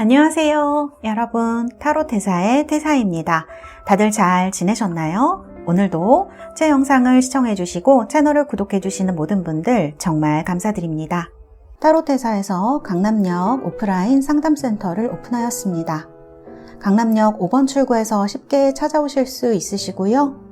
안녕하세요. 여러분, 타로테사의 테사입니다. 다들 잘 지내셨나요? 오늘도 제 영상을 시청해주시고 채널을 구독해주시는 모든 분들 정말 감사드립니다. 타로테사에서 강남역 오프라인 상담센터를 오픈하였습니다. 강남역 5번 출구에서 쉽게 찾아오실 수 있으시고요.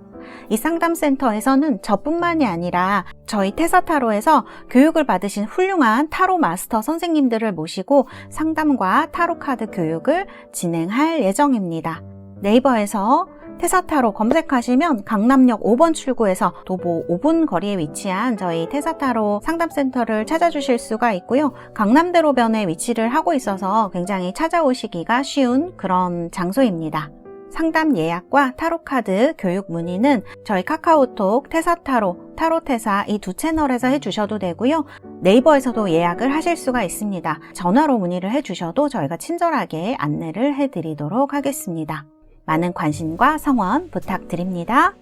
이 상담센터에서는 저뿐만이 아니라 저희 테사타로에서 교육을 받으신 훌륭한 타로 마스터 선생님들을 모시고 상담과 타로 카드 교육을 진행할 예정입니다. 네이버에서 테사타로 검색하시면 강남역 5번 출구에서 도보 5분 거리에 위치한 저희 테사타로 상담센터를 찾아주실 수가 있고요. 강남대로변에 위치를 하고 있어서 굉장히 찾아오시기가 쉬운 그런 장소입니다. 상담 예약과 타로카드 교육 문의는 저희 카카오톡, 테사타로, 타로테사 이 두 채널에서 해주셔도 되고요. 네이버에서도 예약을 하실 수가 있습니다. 전화로 문의를 해주셔도 저희가 친절하게 안내를 해드리도록 하겠습니다. 많은 관심과 성원 부탁드립니다.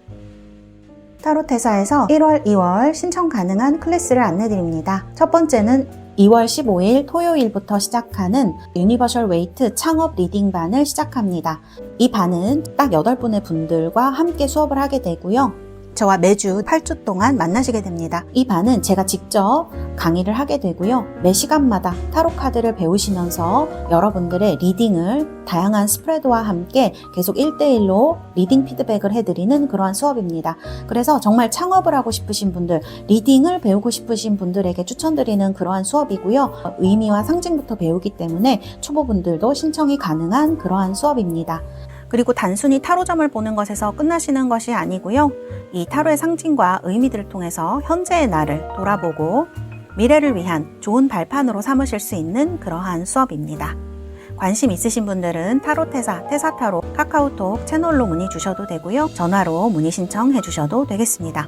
타로테사에서 1월, 2월 신청 가능한 클래스를 안내드립니다. 첫 번째는 2월 15일 토요일부터 시작하는 유니버셜 웨이트 창업 리딩반을 시작합니다. 이 반은 딱 8분의 분들과 함께 수업을 하게 되고요. 저와 매주 8주 동안 만나시게 됩니다. 이 반은 제가 직접 강의를 하게 되고요. 매 시간마다 타로 카드를 배우시면서 여러분들의 리딩을 다양한 스프레드와 함께 계속 1대1로 리딩 피드백을 해드리는 그러한 수업입니다. 그래서 정말 창업을 하고 싶으신 분들, 리딩을 배우고 싶으신 분들에게 추천드리는 그러한 수업이고요. 의미와 상징부터 배우기 때문에 초보분들도 신청이 가능한 그러한 수업입니다. 그리고 단순히 타로점을 보는 것에서 끝나시는 것이 아니고요. 이 타로의 상징과 의미들을 통해서 현재의 나를 돌아보고 미래를 위한 좋은 발판으로 삼으실 수 있는 그러한 수업입니다. 관심 있으신 분들은 타로테사, 테사타로 카카오톡 채널로 문의 주셔도 되고요. 전화로 문의 신청해 주셔도 되겠습니다.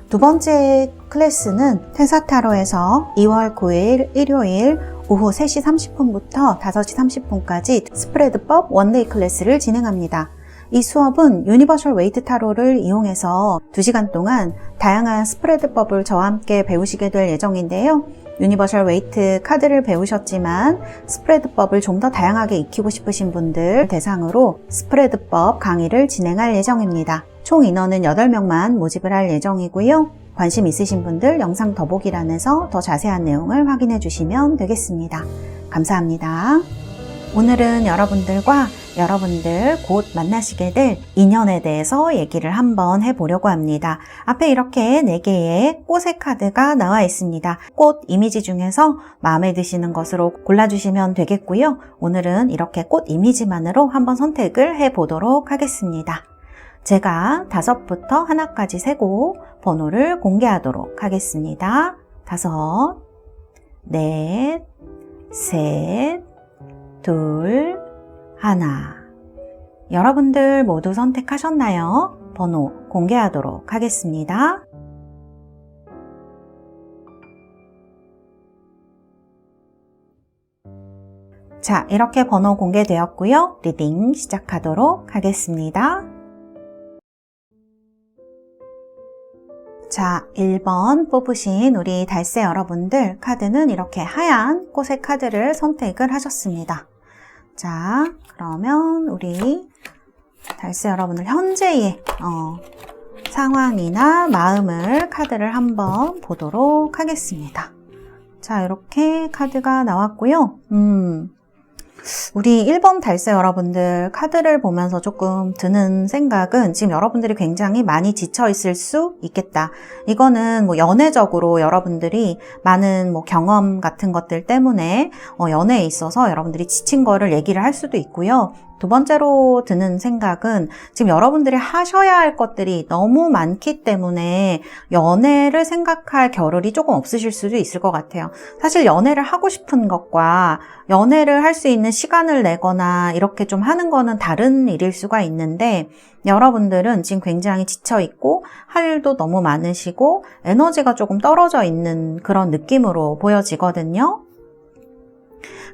두 번째 클래스는 테사타로에서 2월 9일 일요일 오후 3시 30분부터 5시 30분까지 스프레드법 원데이 클래스를 진행합니다. 이 수업은 유니버셜 웨이트 타로를 이용해서 2시간 동안 다양한 스프레드법을 저와 함께 배우시게 될 예정인데요. 유니버셜 웨이트 카드를 배우셨지만 스프레드법을 좀 더 다양하게 익히고 싶으신 분들 대상으로 스프레드법 강의를 진행할 예정입니다. 총 인원은 8명만 모집을 할 예정이고요. 관심 있으신 분들 영상 더보기란에서 더 자세한 내용을 확인해 주시면 되겠습니다. 감사합니다. 오늘은 여러분들 곧 만나시게 될 인연에 대해서 얘기를 한번 해보려고 합니다. 앞에 이렇게 4개의 꽃의 카드가 나와 있습니다. 꽃 이미지 중에서 마음에 드시는 것으로 골라주시면 되겠고요. 오늘은 이렇게 꽃 이미지만으로 한번 선택을 해보도록 하겠습니다. 제가 5부터 하나까지 세고 번호를 공개하도록 하겠습니다. 5, 4, 셋, 2, 1. 여러분들 모두 선택하셨나요? 번호 공개하도록 하겠습니다. 자, 이렇게 번호 공개되었고요. 리딩 시작하도록 하겠습니다. 자, 1번 뽑으신 우리 달새 여러분들 카드는 이렇게 하얀 꽃의 카드를 선택을 하셨습니다. 자, 그러면 우리 달새 여러분들 현재의 상황이나 마음을 카드를 한번 보도록 하겠습니다. 자, 이렇게 카드가 나왔고요. 우리 1번 달새 여러분들 카드를 보면서 조금 드는 생각은 지금 여러분들이 굉장히 많이 지쳐 있을 수 있겠다. 이거는 연애적으로 여러분들이 많은 경험 같은 것들 때문에 연애에 있어서 여러분들이 지친 거를 얘기를 할 수도 있고요. 두 번째로 드는 생각은 지금 여러분들이 하셔야 할 것들이 너무 많기 때문에 연애를 생각할 겨를이 조금 없으실 수도 있을 것 같아요. 사실 연애를 하고 싶은 것과 연애를 할 수 있는 시간을 내거나 이렇게 좀 하는 거는 다른 일일 수가 있는데 여러분들은 지금 굉장히 지쳐있고 할 일도 너무 많으시고 에너지가 조금 떨어져 있는 그런 느낌으로 보여지거든요.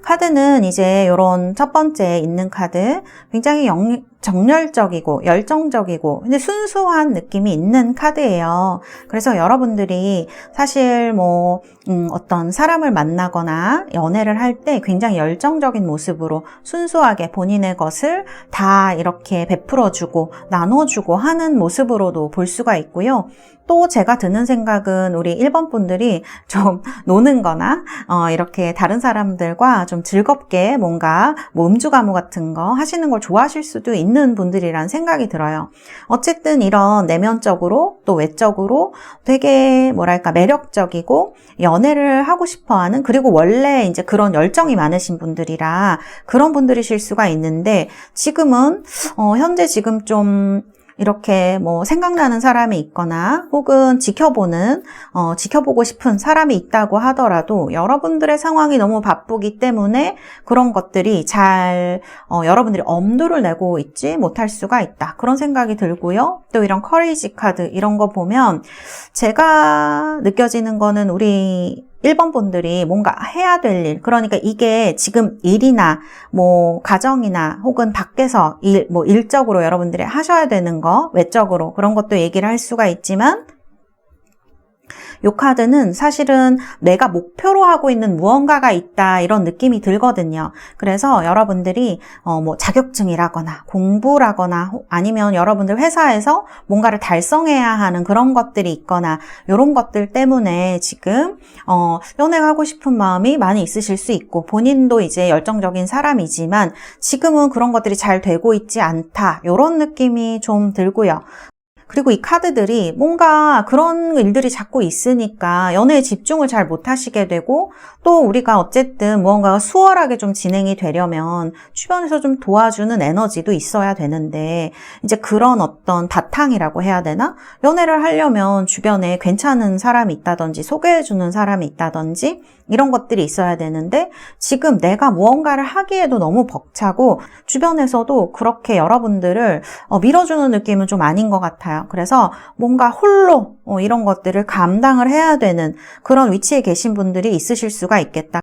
카드는 이제 이런 첫 번째 있는 카드 굉장히 정열적이고 열정적이고 근데 순수한 느낌이 있는 카드예요. 그래서 여러분들이 사실 뭐 어떤 사람을 만나거나 연애를 할 때 굉장히 열정적인 모습으로 순수하게 본인의 것을 다 이렇게 베풀어주고 나눠주고 하는 모습으로도 볼 수가 있고요. 또 제가 드는 생각은 우리 1번 분들이 좀 노는 거나 이렇게 다른 사람들과 좀 즐겁게 뭔가 뭐 음주가무 같은 거 하시는 걸 좋아하실 수도 있는 분들이란 생각이 들어요. 어쨌든 이런 내면적으로 또 외적으로 되게 뭐랄까 매력적이고 연애를 하고 싶어하는 그리고 원래 이제 그런 열정이 많으신 분들이라 그런 분들이실 수가 있는데 지금은 현재 지금 좀 이렇게 뭐 생각나는 사람이 있거나 혹은 지켜보고 싶은 사람이 있다고 하더라도 여러분들의 상황이 너무 바쁘기 때문에 그런 것들이 잘 여러분들이 엄두를 내고 있지 못할 수가 있다. 그런 생각이 들고요. 또 이런 커리지 카드 이런 거 보면 제가 느껴지는 거는 우리 1번 분들이 뭔가 해야 될 일, 그러니까 이게 지금 일이나 뭐 가정이나 혹은 밖에서 뭐 일적으로 여러분들이 하셔야 되는 거, 외적으로 그런 것도 얘기를 할 수가 있지만 이 카드는 사실은 내가 목표로 하고 있는 무언가가 있다 이런 느낌이 들거든요. 그래서 여러분들이 뭐 자격증이라거나 공부라거나 아니면 여러분들 회사에서 뭔가를 달성해야 하는 그런 것들이 있거나 이런 것들 때문에 지금 연애하고 싶은 마음이 많이 있으실 수 있고 본인도 이제 열정적인 사람이지만 지금은 그런 것들이 잘 되고 있지 않다 이런 느낌이 좀 들고요. 그리고 이 카드들이 뭔가 그런 일들이 자꾸 있으니까 연애에 집중을 잘 못하시게 되고 또 우리가 어쨌든 무언가가 수월하게 좀 진행이 되려면 주변에서 좀 도와주는 에너지도 있어야 되는데 이제 그런 어떤 바탕이라고 해야 되나? 연애를 하려면 주변에 괜찮은 사람이 있다든지 소개해주는 사람이 있다든지 이런 것들이 있어야 되는데 지금 내가 무언가를 하기에도 너무 벅차고 주변에서도 그렇게 여러분들을 밀어주는 느낌은 좀 아닌 것 같아요. 그래서 뭔가 홀로 이런 것들을 감당을 해야 되는 그런 위치에 계신 분들이 있으실 수가 있겠다.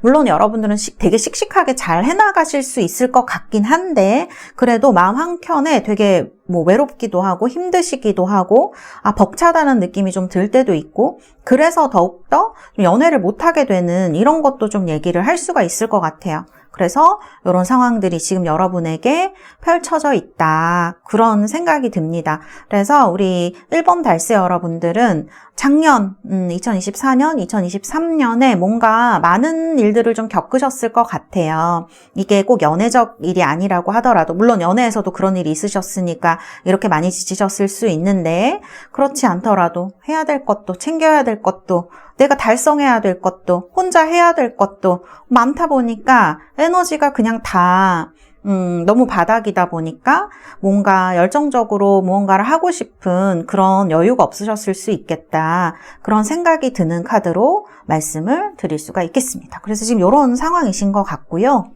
물론 여러분들은 되게 씩씩하게 잘 해나가실 수 있을 것 같긴 한데 그래도 마음 한켠에 되게 뭐 외롭기도 하고 힘드시기도 하고 벅차다는 느낌이 좀 들 때도 있고 그래서 더욱더 연애를 못하게 되는 이런 것도 좀 얘기를 할 수가 있을 것 같아요. 그래서 이런 상황들이 지금 여러분에게 펼쳐져 있다. 그런 생각이 듭니다. 그래서 우리 1번 달세 여러분들은 작년 2024년, 2023년에 뭔가 많은 일들을 좀 겪으셨을 것 같아요. 이게 꼭 연애적 일이 아니라고 하더라도 물론 연애에서도 그런 일이 있으셨으니까 이렇게 많이 지치셨을 수 있는데 그렇지 않더라도 해야 될 것도 챙겨야 될 것도 내가 달성해야 될 것도 혼자 해야 될 것도 많다 보니까 에너지가 그냥 다 너무 바닥이다 보니까 뭔가 열정적으로 무언가를 하고 싶은 그런 여유가 없으셨을 수 있겠다. 그런 생각이 드는 카드로 말씀을 드릴 수가 있겠습니다. 그래서 지금 이런 상황이신 것 같고요.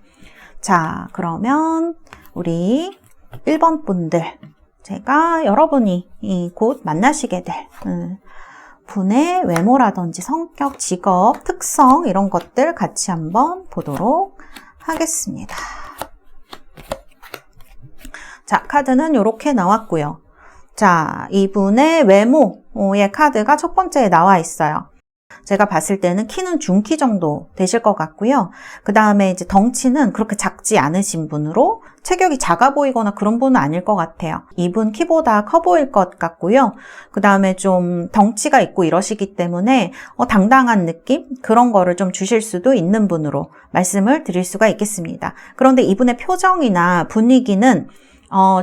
자, 그러면 우리 1번 분들 제가 여러분이 곧 만나시게 될 분의 외모라든지 성격, 직업, 특성 이런 것들 같이 한번 보도록 하겠습니다. 자, 카드는 이렇게 나왔고요. 자, 이분의 외모의 카드가 첫 번째에 나와 있어요. 제가 봤을 때는 키는 중키 정도 되실 것 같고요. 그 다음에 이제 덩치는 그렇게 작지 않으신 분으로 체격이 작아 보이거나 그런 분은 아닐 것 같아요. 이분 키보다 커 보일 것 같고요. 그 다음에 좀 덩치가 있고 이러시기 때문에 당당한 느낌? 그런 거를 좀 주실 수도 있는 분으로 말씀을 드릴 수가 있겠습니다. 그런데 이분의 표정이나 분위기는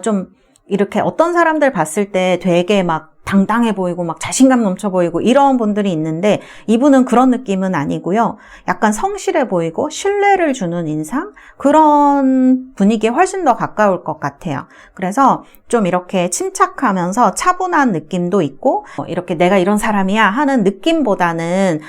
좀 이렇게 어떤 사람들 봤을 때 되게 막 당당해 보이고 막 자신감 넘쳐 보이고 이런 분들이 있는데 이분은 그런 느낌은 아니고요. 약간 성실해 보이고 신뢰를 주는 인상? 그런 분위기에 훨씬 더 가까울 것 같아요. 그래서 좀 이렇게 침착하면서 차분한 느낌도 있고 이렇게 내가 이런 사람이야 하는 느낌보다는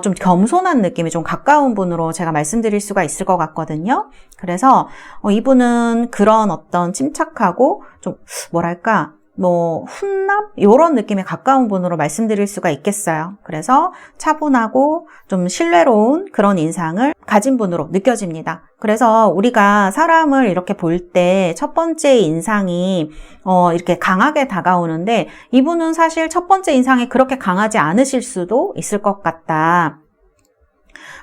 좀 겸손한 느낌이 좀 가까운 분으로 제가 말씀드릴 수가 있을 것 같거든요. 그래서 이분은 그런 어떤 침착하고 좀 뭐랄까 뭐 훈남 이런 느낌에 가까운 분으로 말씀드릴 수가 있겠어요. 그래서 차분하고 좀 신뢰로운 그런 인상을 가진 분으로 느껴집니다. 그래서 우리가 사람을 이렇게 볼 때 첫 번째 인상이 이렇게 강하게 다가오는데 이분은 사실 첫 번째 인상이 그렇게 강하지 않으실 수도 있을 것 같다.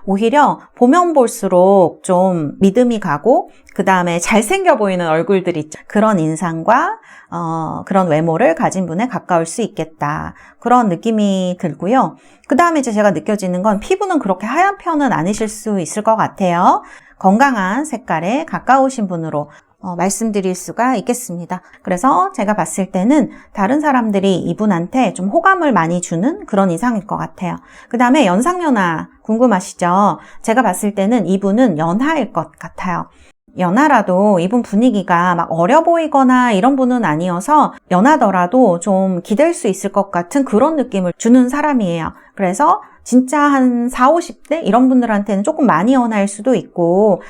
오히려 보면 볼수록 좀 믿음이 가고 그 다음에 잘생겨 보이는 얼굴들 있죠. 그런 인상과 그런 외모를 가진 분에 가까울 수 있겠다. 그런 느낌이 들고요. 그 다음에 이제 제가 느껴지는 건 피부는 그렇게 하얀 편은 아니실 수 있을 것 같아요. 건강한 색깔에 가까우신 분으로 말씀드릴 수가 있겠습니다. 그래서 제가 봤을 때는 다른 사람들이 이분한테 좀 호감을 많이 주는 그런 인상일 것 같아요. 그 다음에 연상연하 궁금하시죠? 제가 봤을 때는 이분은 연하일 것 같아요. 연하라도 이분 분위기가 막 어려 보이거나 이런 분은 아니어서 연하더라도 좀 기댈 수 있을 것 같은 그런 느낌을 주는 사람이에요. 그래서 진짜 한 40, 50대 이런 분들한테는 조금 많이 연하일 수도 있고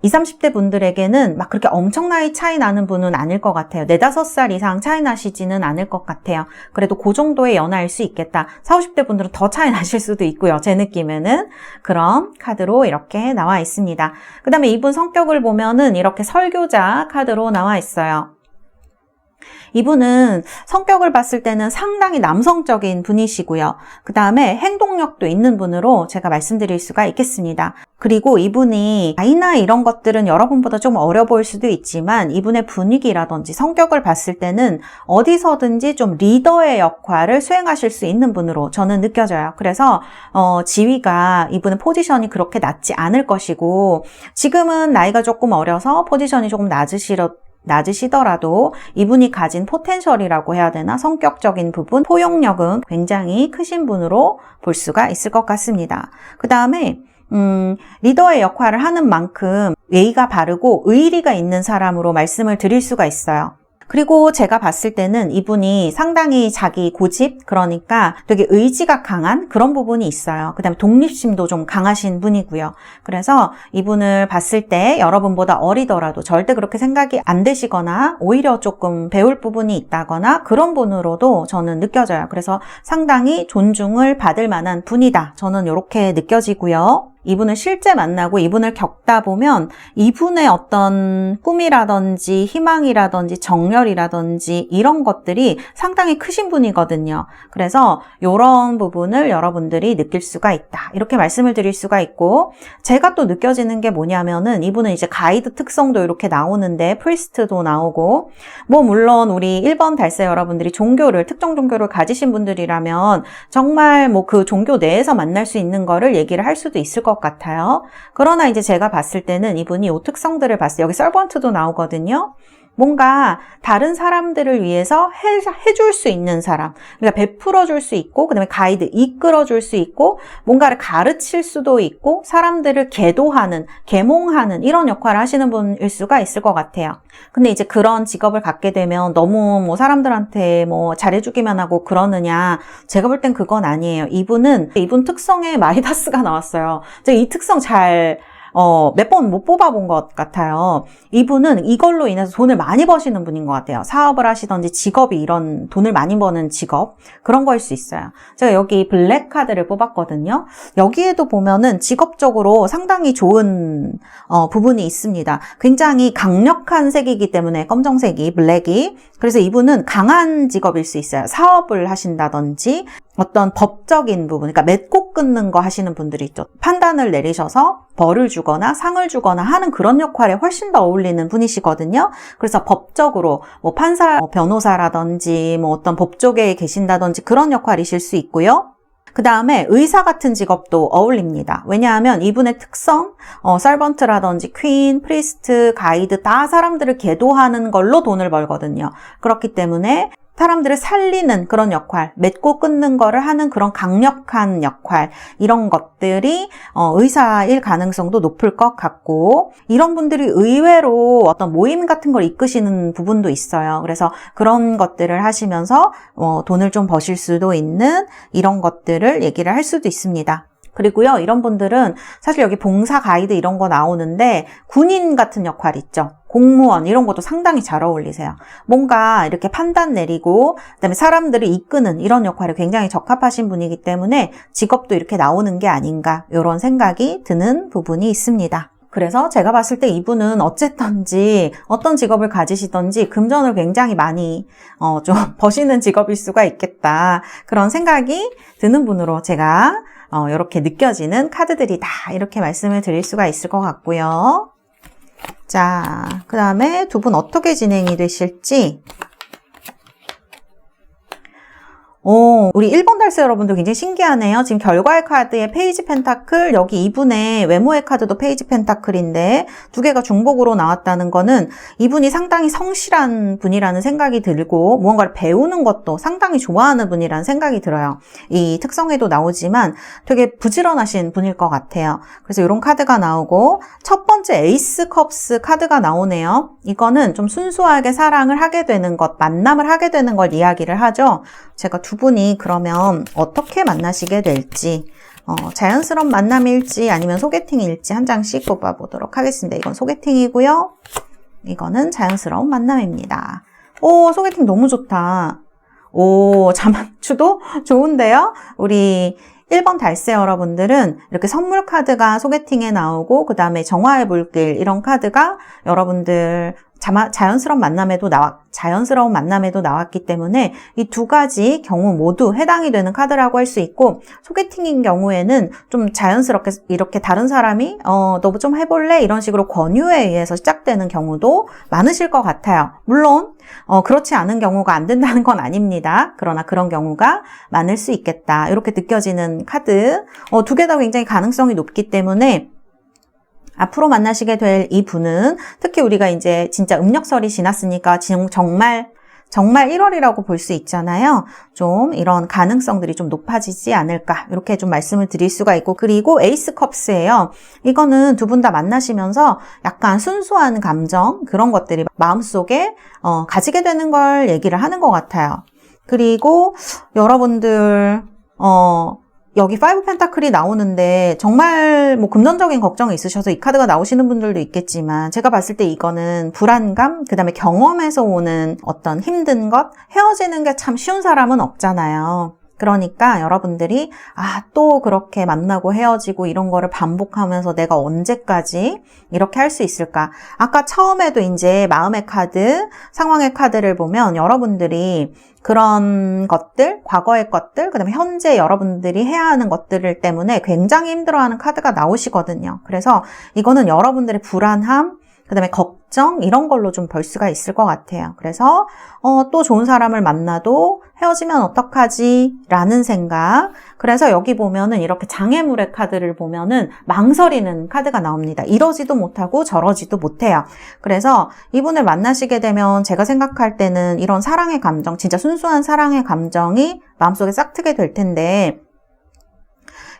20, 30대 분들에게는 막 그렇게 엄청 나이 차이 나는 분은 아닐 것 같아요. 4, 5살 이상 차이 나시지는 않을 것 같아요. 그래도 그 정도의 연하일 수 있겠다. 40, 50대 분들은 더 차이 나실 수도 있고요. 제 느낌에는 그런 카드로 이렇게 나와 있습니다. 그 다음에 이분 성격을 보면은 이렇게 설교자 카드로 나와 있어요. 이분은 성격을 봤을 때는 상당히 남성적인 분이시고요. 그 다음에 행동력도 있는 분으로 제가 말씀드릴 수가 있겠습니다. 그리고 이분이 나이나 이런 것들은 여러분보다 좀 어려 보일 수도 있지만 이분의 분위기라든지 성격을 봤을 때는 어디서든지 좀 리더의 역할을 수행하실 수 있는 분으로 저는 느껴져요. 그래서 지위가 이분의 포지션이 그렇게 낮지 않을 것이고 지금은 나이가 조금 어려서 포지션이 조금 낮으시더라도 이분이 가진 포텐셜이라고 해야 되나 성격적인 부분, 포용력은 굉장히 크신 분으로 볼 수가 있을 것 같습니다. 그 다음에 리더의 역할을 하는 만큼 예의가 바르고 의리가 있는 사람으로 말씀을 드릴 수가 있어요. 그리고 제가 봤을 때는 이분이 상당히 자기 고집, 그러니까 되게 의지가 강한 그런 부분이 있어요. 그 다음에 독립심도 좀 강하신 분이고요. 그래서 이분을 봤을 때 여러분보다 어리더라도 절대 그렇게 생각이 안 되시거나 오히려 조금 배울 부분이 있다거나 그런 분으로도 저는 느껴져요. 그래서 상당히 존중을 받을 만한 분이다. 저는 이렇게 느껴지고요. 이분을 실제 만나고 이분을 겪다 보면 이분의 어떤 꿈이라든지 희망이라든지 정열이라든지 이런 것들이 상당히 크신 분이거든요. 그래서 이런 부분을 여러분들이 느낄 수가 있다. 이렇게 말씀을 드릴 수가 있고 제가 또 느껴지는 게 뭐냐면은 이분은 이제 가이드 특성도 이렇게 나오는데 프리스트도 나오고 뭐 물론 우리 1번 달세 여러분들이 특정 종교를 가지신 분들이라면 정말 뭐 그 종교 내에서 만날 수 있는 거를 얘기를 할 수도 있을 것 같아요. 그러나 이제 제가 봤을 때는 이분이 이 특성들을 봤어요. 여기 서번트도 나오거든요. 뭔가 다른 사람들을 위해서 해줄 수 있는 사람, 그러니까 베풀어줄 수 있고, 그 다음에 가이드, 이끌어줄 수 있고, 뭔가를 가르칠 수도 있고, 사람들을 계몽하는 이런 역할을 하시는 분일 수가 있을 것 같아요. 근데 이제 그런 직업을 갖게 되면 너무 뭐 사람들한테 뭐 잘해주기만 하고 그러느냐, 제가 볼 땐 그건 아니에요. 이분 특성에 마이다스가 나왔어요. 제가 이 특성 몇 번 못 뽑아본 것 같아요. 이분은 이걸로 인해서 돈을 많이 버시는 분인 것 같아요. 사업을 하시던지 직업이 이런 돈을 많이 버는 직업, 그런 거일 수 있어요. 제가 여기 블랙 카드를 뽑았거든요. 여기에도 보면은 직업적으로 상당히 좋은 부분이 있습니다. 굉장히 강력한 색이기 때문에 검정색이, 블랙이. 그래서 이분은 강한 직업일 수 있어요. 사업을 하신다든지 어떤 법적인 부분, 그러니까 맺고 끊는 거 하시는 분들이 있죠. 판단을 내리셔서 벌을 주거나 상을 주거나 하는 그런 역할에 훨씬 더 어울리는 분이시거든요. 그래서 법적으로 뭐 판사, 변호사라든지 뭐 어떤 법조계에 계신다든지 그런 역할이실 수 있고요. 그 다음에 의사 같은 직업도 어울립니다. 왜냐하면 이분의 특성, 서번트라든지 퀸, 프리스트, 가이드 다 사람들을 계도하는 걸로 돈을 벌거든요. 그렇기 때문에 사람들을 살리는 그런 역할, 맺고 끊는 거를 하는 그런 강력한 역할, 이런 것들이 의사일 가능성도 높을 것 같고, 이런 분들이 의외로 어떤 모임 같은 걸 이끄시는 부분도 있어요. 그래서 그런 것들을 하시면서 돈을 좀 버실 수도 있는 이런 것들을 얘기를 할 수도 있습니다. 그리고요, 이런 분들은 사실 여기 봉사 가이드 이런 거 나오는데 군인 같은 역할 있죠. 공무원 이런 것도 상당히 잘 어울리세요. 뭔가 이렇게 판단 내리고 그다음에 사람들을 이끄는 이런 역할에 굉장히 적합하신 분이기 때문에 직업도 이렇게 나오는 게 아닌가 이런 생각이 드는 부분이 있습니다. 그래서 제가 봤을 때 이분은 어쨌든지 어떤 직업을 가지시던지 금전을 굉장히 많이 좀 버시는 직업일 수가 있겠다. 그런 생각이 드는 분으로 제가 이렇게 느껴지는 카드들이다. 이렇게 말씀을 드릴 수가 있을 것 같고요. 자, 그 다음에 두 분 어떻게 진행이 되실지. 우리 1번 달스 여러분들 굉장히 신기하네요. 지금 결과의 카드에 페이지 펜타클, 여기 이분의 외모의 카드도 페이지 펜타클인데 두 개가 중복으로 나왔다는 거는 이분이 상당히 성실한 분이라는 생각이 들고 무언가를 배우는 것도 상당히 좋아하는 분이라는 생각이 들어요. 이 특성에도 나오지만 되게 부지런하신 분일 것 같아요. 그래서 이런 카드가 나오고 첫 번째 에이스 컵스 카드가 나오네요. 이거는 좀 순수하게 사랑을 하게 되는 것, 만남을 하게 되는 걸 이야기를 하죠. 제가 두 분이 그러면 어떻게 만나시게 될지 자연스러운 만남일지 아니면 소개팅일지 한 장씩 뽑아보도록 하겠습니다. 이건 소개팅이고요. 이거는 자연스러운 만남입니다. 오, 소개팅 너무 좋다. 오, 자만추도 좋은데요? 우리 1번 달세 여러분들은 이렇게 선물 카드가 소개팅에 나오고 그 다음에 정화의 물길 이런 카드가 여러분들 자연스러운 만남에도 나왔기 때문에 이 두 가지 경우 모두 해당이 되는 카드라고 할 수 있고 소개팅인 경우에는 좀 자연스럽게 이렇게 다른 사람이 너 좀 해볼래? 이런 식으로 권유에 의해서 시작되는 경우도 많으실 것 같아요. 물론 그렇지 않은 경우가 안 된다는 건 아닙니다. 그러나 그런 경우가 많을 수 있겠다. 이렇게 느껴지는 카드 두 개 다 굉장히 가능성이 높기 때문에 앞으로 만나시게 될 이 분은 특히 우리가 이제 진짜 음력설이 지났으니까 정말 1월이라고 볼 수 있잖아요. 좀 이런 가능성들이 좀 높아지지 않을까 이렇게 좀 말씀을 드릴 수가 있고 그리고 에이스 컵스예요. 이거는 두 분 다 만나시면서 약간 순수한 감정 그런 것들이 마음속에 가지게 되는 걸 얘기를 하는 것 같아요. 그리고 여러분들 여기 5 펜타클이 나오는데 정말 뭐 금전적인 걱정이 있으셔서 이 카드가 나오시는 분들도 있겠지만 제가 봤을 때 이거는 불안감, 그 다음에 경험에서 오는 어떤 힘든 것, 헤어지는 게 참 쉬운 사람은 없잖아요. 그러니까 여러분들이 또 그렇게 만나고 헤어지고 이런 거를 반복하면서 내가 언제까지 이렇게 할 수 있을까? 아까 처음에도 이제 마음의 카드, 상황의 카드를 보면 여러분들이 그런 것들, 과거의 것들, 그 다음에 현재 여러분들이 해야 하는 것들 때문에 굉장히 힘들어하는 카드가 나오시거든요. 그래서 이거는 여러분들의 불안함, 그 다음에 걱정 이런 걸로 좀 볼 수가 있을 것 같아요. 그래서 또 좋은 사람을 만나도 헤어지면 어떡하지? 라는 생각. 그래서 여기 보면은 이렇게 장애물의 카드를 보면은 망설이는 카드가 나옵니다. 이러지도 못하고 저러지도 못해요. 그래서 이분을 만나시게 되면 제가 생각할 때는 이런 사랑의 감정, 진짜 순수한 사랑의 감정이 마음속에 싹트게 될 텐데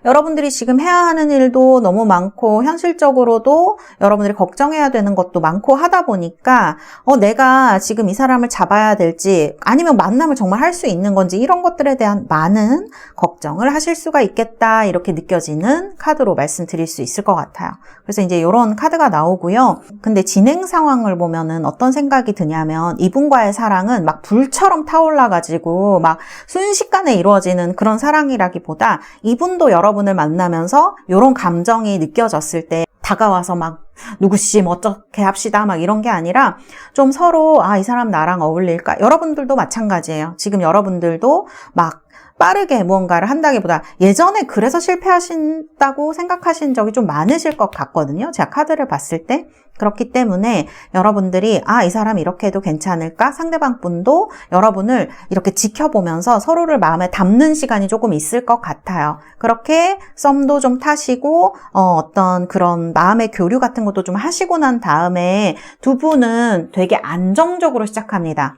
여러분들이 지금 해야 하는 일도 너무 많고 현실적으로도 여러분들이 걱정해야 되는 것도 많고 하다 보니까 내가 지금 이 사람을 잡아야 될지 아니면 만남을 정말 할 수 있는 건지 이런 것들에 대한 많은 걱정을 하실 수가 있겠다 이렇게 느껴지는 카드로 말씀드릴 수 있을 것 같아요. 그래서 이제 이런 카드가 나오고요. 근데 진행 상황을 보면은 어떤 생각이 드냐면 이분과의 사랑은 막 불처럼 타올라가지고 막 순식간에 이루어지는 그런 사랑이라기보다 이분도 여러분을 만나면서 이런 감정이 느껴졌을 때 다가와서 막 누구씨 뭐 어떻게 합시다 막 이런 게 아니라 좀 서로 이 사람 나랑 어울릴까? 여러분들도 마찬가지예요. 지금 여러분들도 막 빠르게 무언가를 한다기보다 예전에 그래서 실패하신다고 생각하신 적이 좀 많으실 것 같거든요. 제가 카드를 봤을 때. 그렇기 때문에 여러분들이 이 사람 이렇게 해도 괜찮을까? 상대방 분도 여러분을 이렇게 지켜보면서 서로를 마음에 담는 시간이 조금 있을 것 같아요. 그렇게 썸도 좀 타시고 어떤 그런 마음의 교류 같은 것도 좀 하시고 난 다음에 두 분은 되게 안정적으로 시작합니다.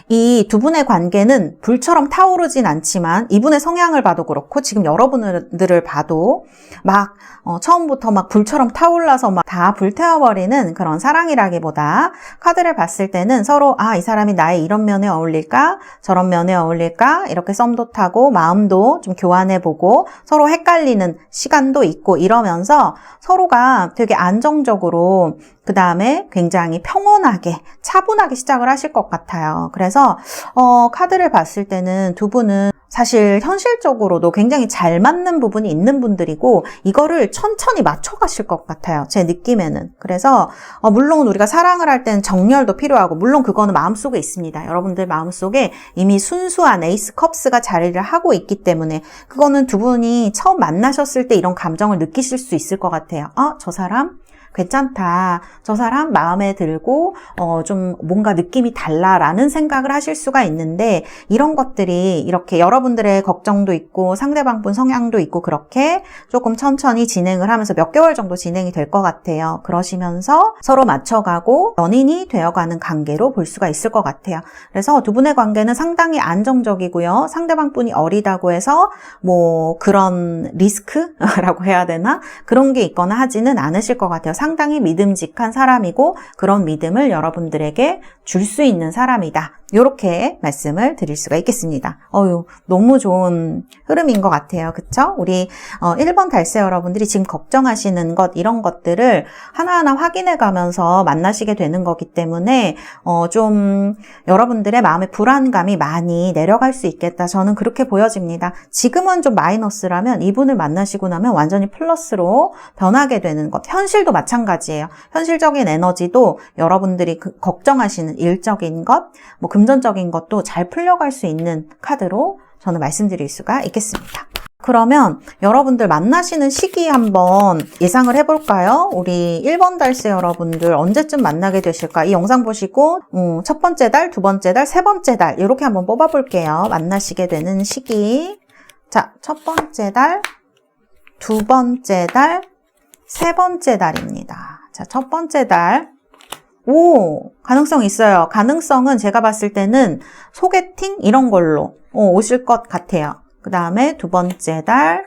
이 두 분의 관계는 불처럼 타오르진 않지만 이분의 성향을 봐도 그렇고 지금 여러분들을 봐도 막 처음부터 막 불처럼 타올라서 막 다 불태워버리는 그런 사랑이라기보다 카드를 봤을 때는 서로 이 사람이 나의 이런 면에 어울릴까? 저런 면에 어울릴까? 이렇게 썸도 타고 마음도 좀 교환해보고 서로 헷갈리는 시간도 있고 이러면서 서로가 되게 안정적으로 그 다음에 굉장히 평온하게 차분하게 시작을 하실 것 같아요. 그래서 카드를 봤을 때는 두 분은 사실 현실적으로도 굉장히 잘 맞는 부분이 있는 분들이고 이거를 천천히 맞춰가실 것 같아요. 제 느낌에는. 그래서 물론 우리가 사랑을 할 때는 정열도 필요하고 물론 그거는 마음속에 있습니다. 여러분들 마음속에 이미 순수한 에이스 컵스가 자리를 하고 있기 때문에 그거는 두 분이 처음 만나셨을 때 이런 감정을 느끼실 수 있을 것 같아요. 저 사람? 괜찮다. 저 사람 마음에 들고 좀 뭔가 느낌이 달라라는 생각을 하실 수가 있는데 이런 것들이 이렇게 여러분들의 걱정도 있고 상대방 분 성향도 있고 그렇게 조금 천천히 진행을 하면서 몇 개월 정도 진행이 될 것 같아요. 그러시면서 서로 맞춰가고 연인이 되어가는 관계로 볼 수가 있을 것 같아요. 그래서 두 분의 관계는 상당히 안정적이고요. 상대방 분이 어리다고 해서 뭐 그런 리스크라고 해야 되나? 그런 게 있거나 하지는 않으실 것 같아요. 상당히 믿음직한 사람이고 그런 믿음을 여러분들에게 줄 수 있는 사람이다. 이렇게 말씀을 드릴 수가 있겠습니다. 너무 좋은 흐름인 것 같아요. 그쵸? 우리 1번 달세 여러분들이 지금 걱정하시는 것 이런 것들을 하나하나 확인해 가면서 만나시게 되는 거기 때문에 좀 여러분들의 마음의 불안감이 많이 내려갈 수 있겠다. 저는 그렇게 보여집니다. 지금은 좀 마이너스라면 이분을 만나시고 나면 완전히 플러스로 변하게 되는 것. 현실도 마찬가지예요. 현실적인 에너지도 여러분들이 걱정하시는 일적인 것, 뭐 금전적인 것도 잘 풀려갈 수 있는 카드로 저는 말씀드릴 수가 있겠습니다. 그러면 여러분들 만나시는 시기 한번 예상을 해볼까요? 우리 1번 달세 여러분들 언제쯤 만나게 되실까? 이 영상 보시고 첫 번째 달, 두 번째 달, 세 번째 달 이렇게 한번 뽑아볼게요. 만나시게 되는 시기. 자, 첫 번째 달, 두 번째 달, 세 번째 달입니다. 자, 첫 번째 달. 가능성 있어요. 가능성은 제가 봤을 때는 소개팅 이런 걸로 오실 것 같아요. 그 다음에 두 번째 달,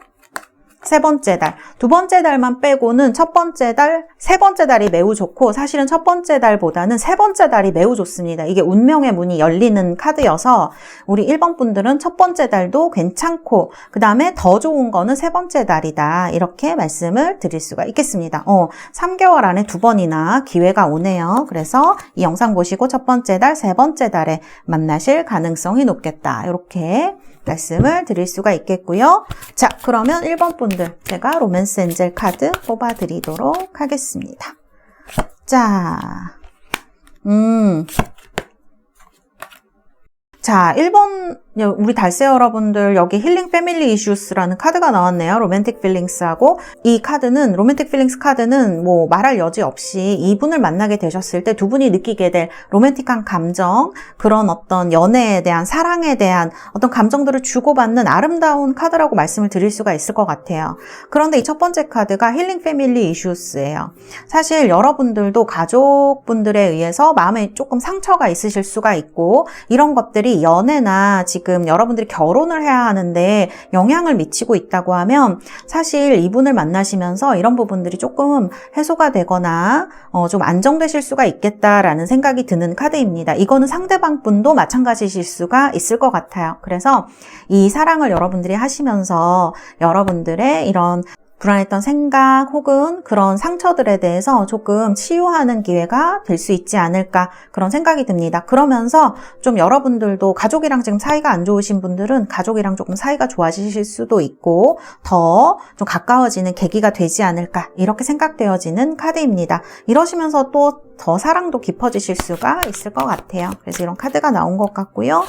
세 번째 달. 두 번째 달만 빼고는 첫 번째 달, 세 번째 달이 매우 좋고 사실은 첫 번째 달보다는 세 번째 달이 매우 좋습니다. 이게 운명의 문이 열리는 카드여서 우리 1번 분들은 첫 번째 달도 괜찮고 그 다음에 더 좋은 거는 세 번째 달이다. 이렇게 말씀을 드릴 수가 있겠습니다. 3개월 안에 두 번이나 기회가 오네요. 그래서 이 영상 보시고 첫 번째 달, 세 번째 달에 만나실 가능성이 높겠다. 이렇게 말씀을 드릴 수가 있겠고요. 자, 그러면 1번 분들 제가 로맨스 엔젤 카드 뽑아드리도록 하겠습니다. 자, 자, 1번 우리 달세 여러분들 여기 힐링 패밀리 이슈스라는 카드가 나왔네요. 로맨틱 필링스하고 이 카드는 로맨틱 필링스 카드는 뭐 말할 여지 없이 이분을 만나게 되셨을 때 두 분이 느끼게 될 로맨틱한 감정 그런 어떤 연애에 대한 사랑에 대한 어떤 감정들을 주고받는 아름다운 카드라고 말씀을 드릴 수가 있을 것 같아요. 그런데 이 첫 번째 카드가 힐링 패밀리 이슈스예요. 사실 여러분들도 가족분들에 의해서 마음에 조금 상처가 있으실 수가 있고 이런 것들이 연애나 지금 여러분들이 결혼을 해야 하는데 영향을 미치고 있다고 하면 사실 이분을 만나시면서 이런 부분들이 조금 해소가 되거나 좀 안정되실 수가 있겠다라는 생각이 드는 카드입니다. 이거는 상대방 분도 마찬가지실 수가 있을 것 같아요. 그래서 이 사랑을 여러분들이 하시면서 여러분들의 이런 불안했던 생각 혹은 그런 상처들에 대해서 조금 치유하는 기회가 될 수 있지 않을까 그런 생각이 듭니다. 그러면서 좀 여러분들도 가족이랑 지금 사이가 안 좋으신 분들은 가족이랑 조금 사이가 좋아지실 수도 있고 더 좀 가까워지는 계기가 되지 않을까 이렇게 생각되어지는 카드입니다. 이러시면서 또 더 사랑도 깊어지실 수가 있을 것 같아요. 그래서 이런 카드가 나온 것 같고요.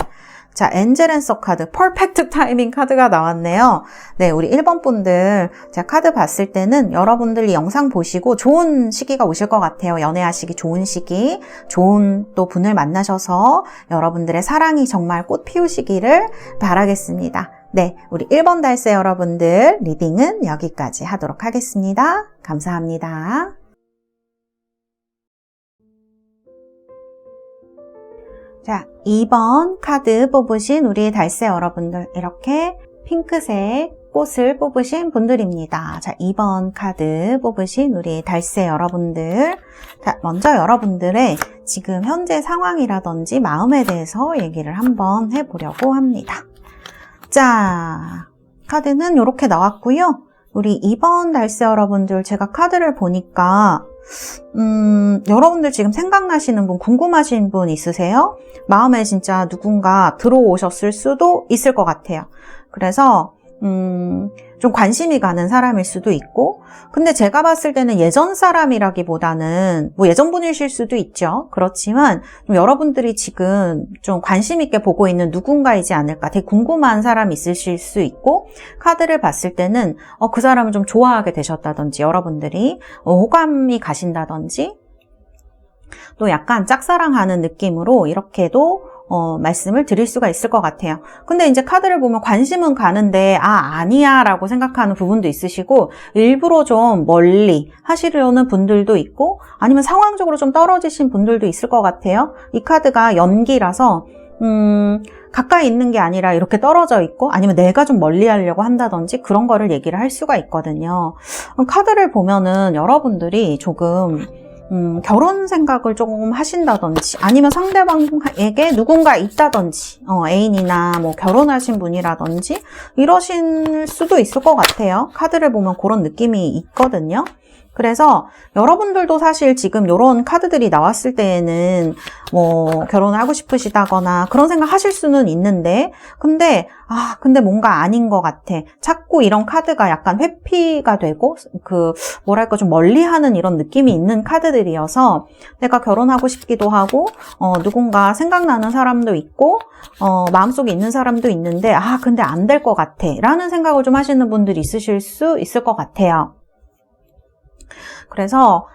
자, 엔젤 앤서 카드, 퍼펙트 타이밍 카드가 나왔네요. 네, 우리 1번 분들 제가 카드 봤을 때는 여러분들 이 영상 보시고 좋은 시기가 오실 것 같아요. 연애하시기 좋은 시기, 좋은 또 분을 만나셔서 여러분들의 사랑이 정말 꽃 피우시기를 바라겠습니다. 네, 우리 1번 달세 여러분들 리딩은 여기까지 하도록 하겠습니다. 감사합니다. 자, 2번 카드 뽑으신 우리 달새 여러분들, 이렇게 핑크색 꽃을 뽑으신 분들입니다. 자, 2번 카드 뽑으신 우리 달새 여러분들. 자, 먼저 여러분들의 지금 현재 상황이라든지 마음에 대해서 얘기를 한번 해보려고 합니다. 자, 카드는 이렇게 나왔고요. 우리 2번 달새 여러분들, 제가 카드를 보니까 여러분들 지금 생각나시는 분, 궁금하신 분 있으세요? 마음에 진짜 누군가 들어오셨을 수도 있을 것 같아요. 그래서 좀 관심이 가는 사람일 수도 있고, 근데 제가 봤을 때는 예전 사람이라기보다는 뭐 예전 분이실 수도 있죠. 그렇지만 좀 여러분들이 지금 좀 관심 있게 보고 있는 누군가이지 않을까, 되게 궁금한 사람이 있으실 수 있고, 카드를 봤을 때는 그 사람을 좀 좋아하게 되셨다든지, 여러분들이 호감이 가신다든지, 또 약간 짝사랑하는 느낌으로 이렇게도 말씀을 드릴 수가 있을 것 같아요. 근데 이제 카드를 보면 관심은 가는데 아니야 라고 생각하는 부분도 있으시고, 일부러 좀 멀리 하시려는 분들도 있고, 아니면 상황적으로 좀 떨어지신 분들도 있을 것 같아요. 이 카드가 연기라서 가까이 있는 게 아니라 이렇게 떨어져 있고, 아니면 내가 좀 멀리 하려고 한다든지 그런 거를 얘기를 할 수가 있거든요. 카드를 보면은 여러분들이 조금 결혼 생각을 조금 하신다든지, 아니면 상대방에게 누군가 있다든지, 애인이나 뭐 결혼하신 분이라든지 이러실 수도 있을 것 같아요. 카드를 보면 그런 느낌이 있거든요. 그래서 여러분들도 사실 지금 이런 카드들이 나왔을 때에는 뭐 결혼을 하고 싶으시다거나 그런 생각 하실 수는 있는데, 근데 뭔가 아닌 것 같아. 자꾸 이런 카드가 약간 회피가 되고, 뭐랄까, 좀 멀리하는 이런 느낌이 있는 카드들이어서 내가 결혼하고 싶기도 하고, 누군가 생각나는 사람도 있고, 마음속에 있는 사람도 있는데, 근데 안 될 것 같아. 라는 생각을 좀 하시는 분들이 있으실 수 있을 것 같아요. 그래서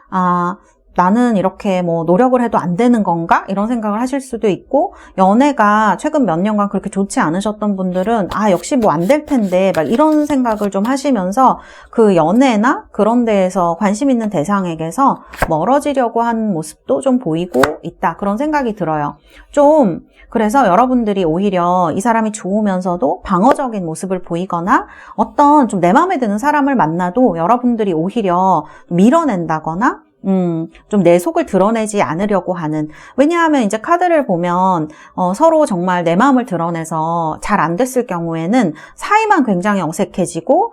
나는 이렇게 뭐 노력을 해도 안 되는 건가? 이런 생각을 하실 수도 있고, 연애가 최근 몇 년간 그렇게 좋지 않으셨던 분들은 역시 뭐 안 될 텐데 막 이런 생각을 좀 하시면서 그 연애나 그런 데에서 관심 있는 대상에게서 멀어지려고 하는 모습도 좀 보이고 있다. 그런 생각이 들어요. 그래서 여러분들이 오히려 이 사람이 좋으면서도 방어적인 모습을 보이거나, 어떤 좀 내 마음에 드는 사람을 만나도 여러분들이 오히려 밀어낸다거나, 좀 내 속을 드러내지 않으려고 하는, 왜냐하면 이제 카드를 보면 서로 정말 내 마음을 드러내서 잘 안 됐을 경우에는 사이만 굉장히 어색해지고,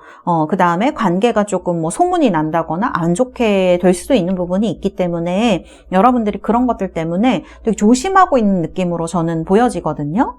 그 다음에 관계가 조금 뭐 소문이 난다거나 안 좋게 될 수도 있는 부분이 있기 때문에, 여러분들이 그런 것들 때문에 되게 조심하고 있는 느낌으로 저는 보여지거든요.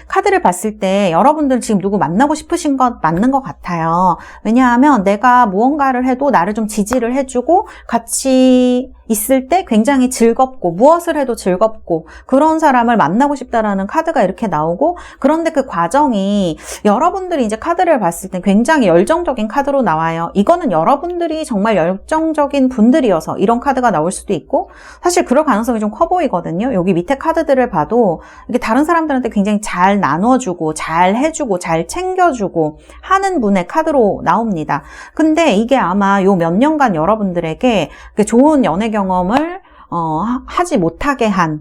카드를 봤을 때 여러분들 지금 누구 만나고 싶으신 것 맞는 것 같아요. 왜냐하면 내가 무언가를 해도 나를 좀 지지를 해주고 같이 있을 때 굉장히 즐겁고, 무엇을 해도 즐겁고, 그런 사람을 만나고 싶다라는 카드가 이렇게 나오고, 그런데 그 과정이 여러분들이 이제 카드를 봤을 때 굉장히 열정적인 카드로 나와요. 이거는 여러분들이 정말 열정적인 분들이어서 이런 카드가 나올 수도 있고, 사실 그럴 가능성이 좀 커 보이거든요. 여기 밑에 카드들을 봐도 이게 다른 사람들한테 굉장히 잘 나눠주고 잘 해주고 잘 챙겨주고 하는 분의 카드로 나옵니다. 근데 이게 아마 요 몇 년간 여러분들에게 좋은 연애 경험을 하지 못하게 한,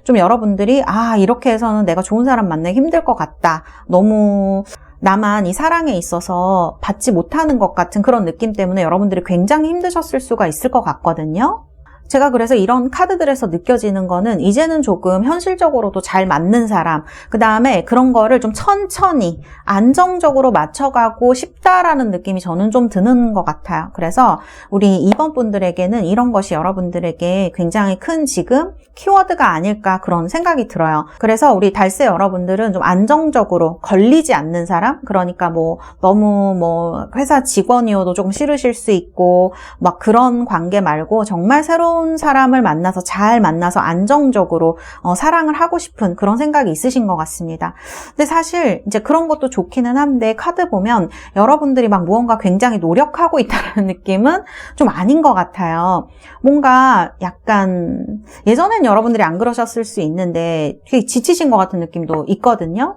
좀 여러분들이 이렇게 해서는 내가 좋은 사람 만나기 힘들 것 같다, 너무 나만 이 사랑에 있어서 받지 못하는 것 같은 그런 느낌 때문에 여러분들이 굉장히 힘드셨을 수가 있을 것 같거든요. 제가 그래서 이런 카드들에서 느껴지는 거는, 이제는 조금 현실적으로도 잘 맞는 사람, 그 다음에 그런 거를 좀 천천히 안정적으로 맞춰가고 싶다라는 느낌이 저는 좀 드는 것 같아요. 그래서 우리 2번 분들에게는 이런 것이 여러분들에게 굉장히 큰 지금 키워드가 아닐까, 그런 생각이 들어요. 그래서 우리 달새 여러분들은 좀 안정적으로 걸리지 않는 사람, 그러니까 뭐 너무 뭐 회사 직원이어도 조금 싫으실 수 있고 막 그런 관계 말고, 정말 새로운 사람을 만나서 잘 만나서 안정적으로 사랑을 하고 싶은 그런 생각이 있으신 것 같습니다. 근데 사실 이제 그런 것도 좋기는 한데, 카드 보면 여러분들이 막 무언가 굉장히 노력하고 있다는 느낌은 좀 아닌 것 같아요. 뭔가 약간 예전엔 여러분들이 안 그러셨을 수 있는데 되게 지치신 것 같은 느낌도 있거든요.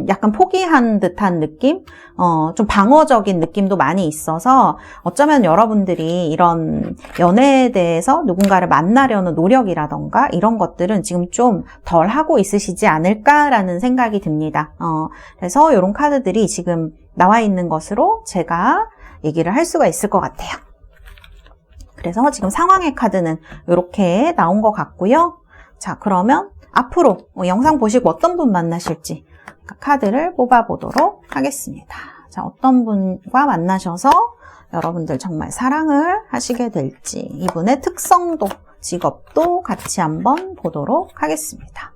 약간 포기한 듯한 느낌? 좀 방어적인 느낌도 많이 있어서 어쩌면 여러분들이 이런 연애에 대해서 누군가를 만나려는 노력이라던가 이런 것들은 지금 좀 덜 하고 있으시지 않을까라는 생각이 듭니다. 그래서 이런 카드들이 지금 나와 있는 것으로 제가 얘기를 할 수가 있을 것 같아요. 그래서 지금 상황의 카드는 이렇게 나온 것 같고요. 자, 그러면 앞으로 영상 보시고 어떤 분 만나실지 카드를 뽑아보도록 하겠습니다. 자, 어떤 분과 만나셔서 여러분들 정말 사랑을 하시게 될지 이분의 특성도 직업도 같이 한번 보도록 하겠습니다.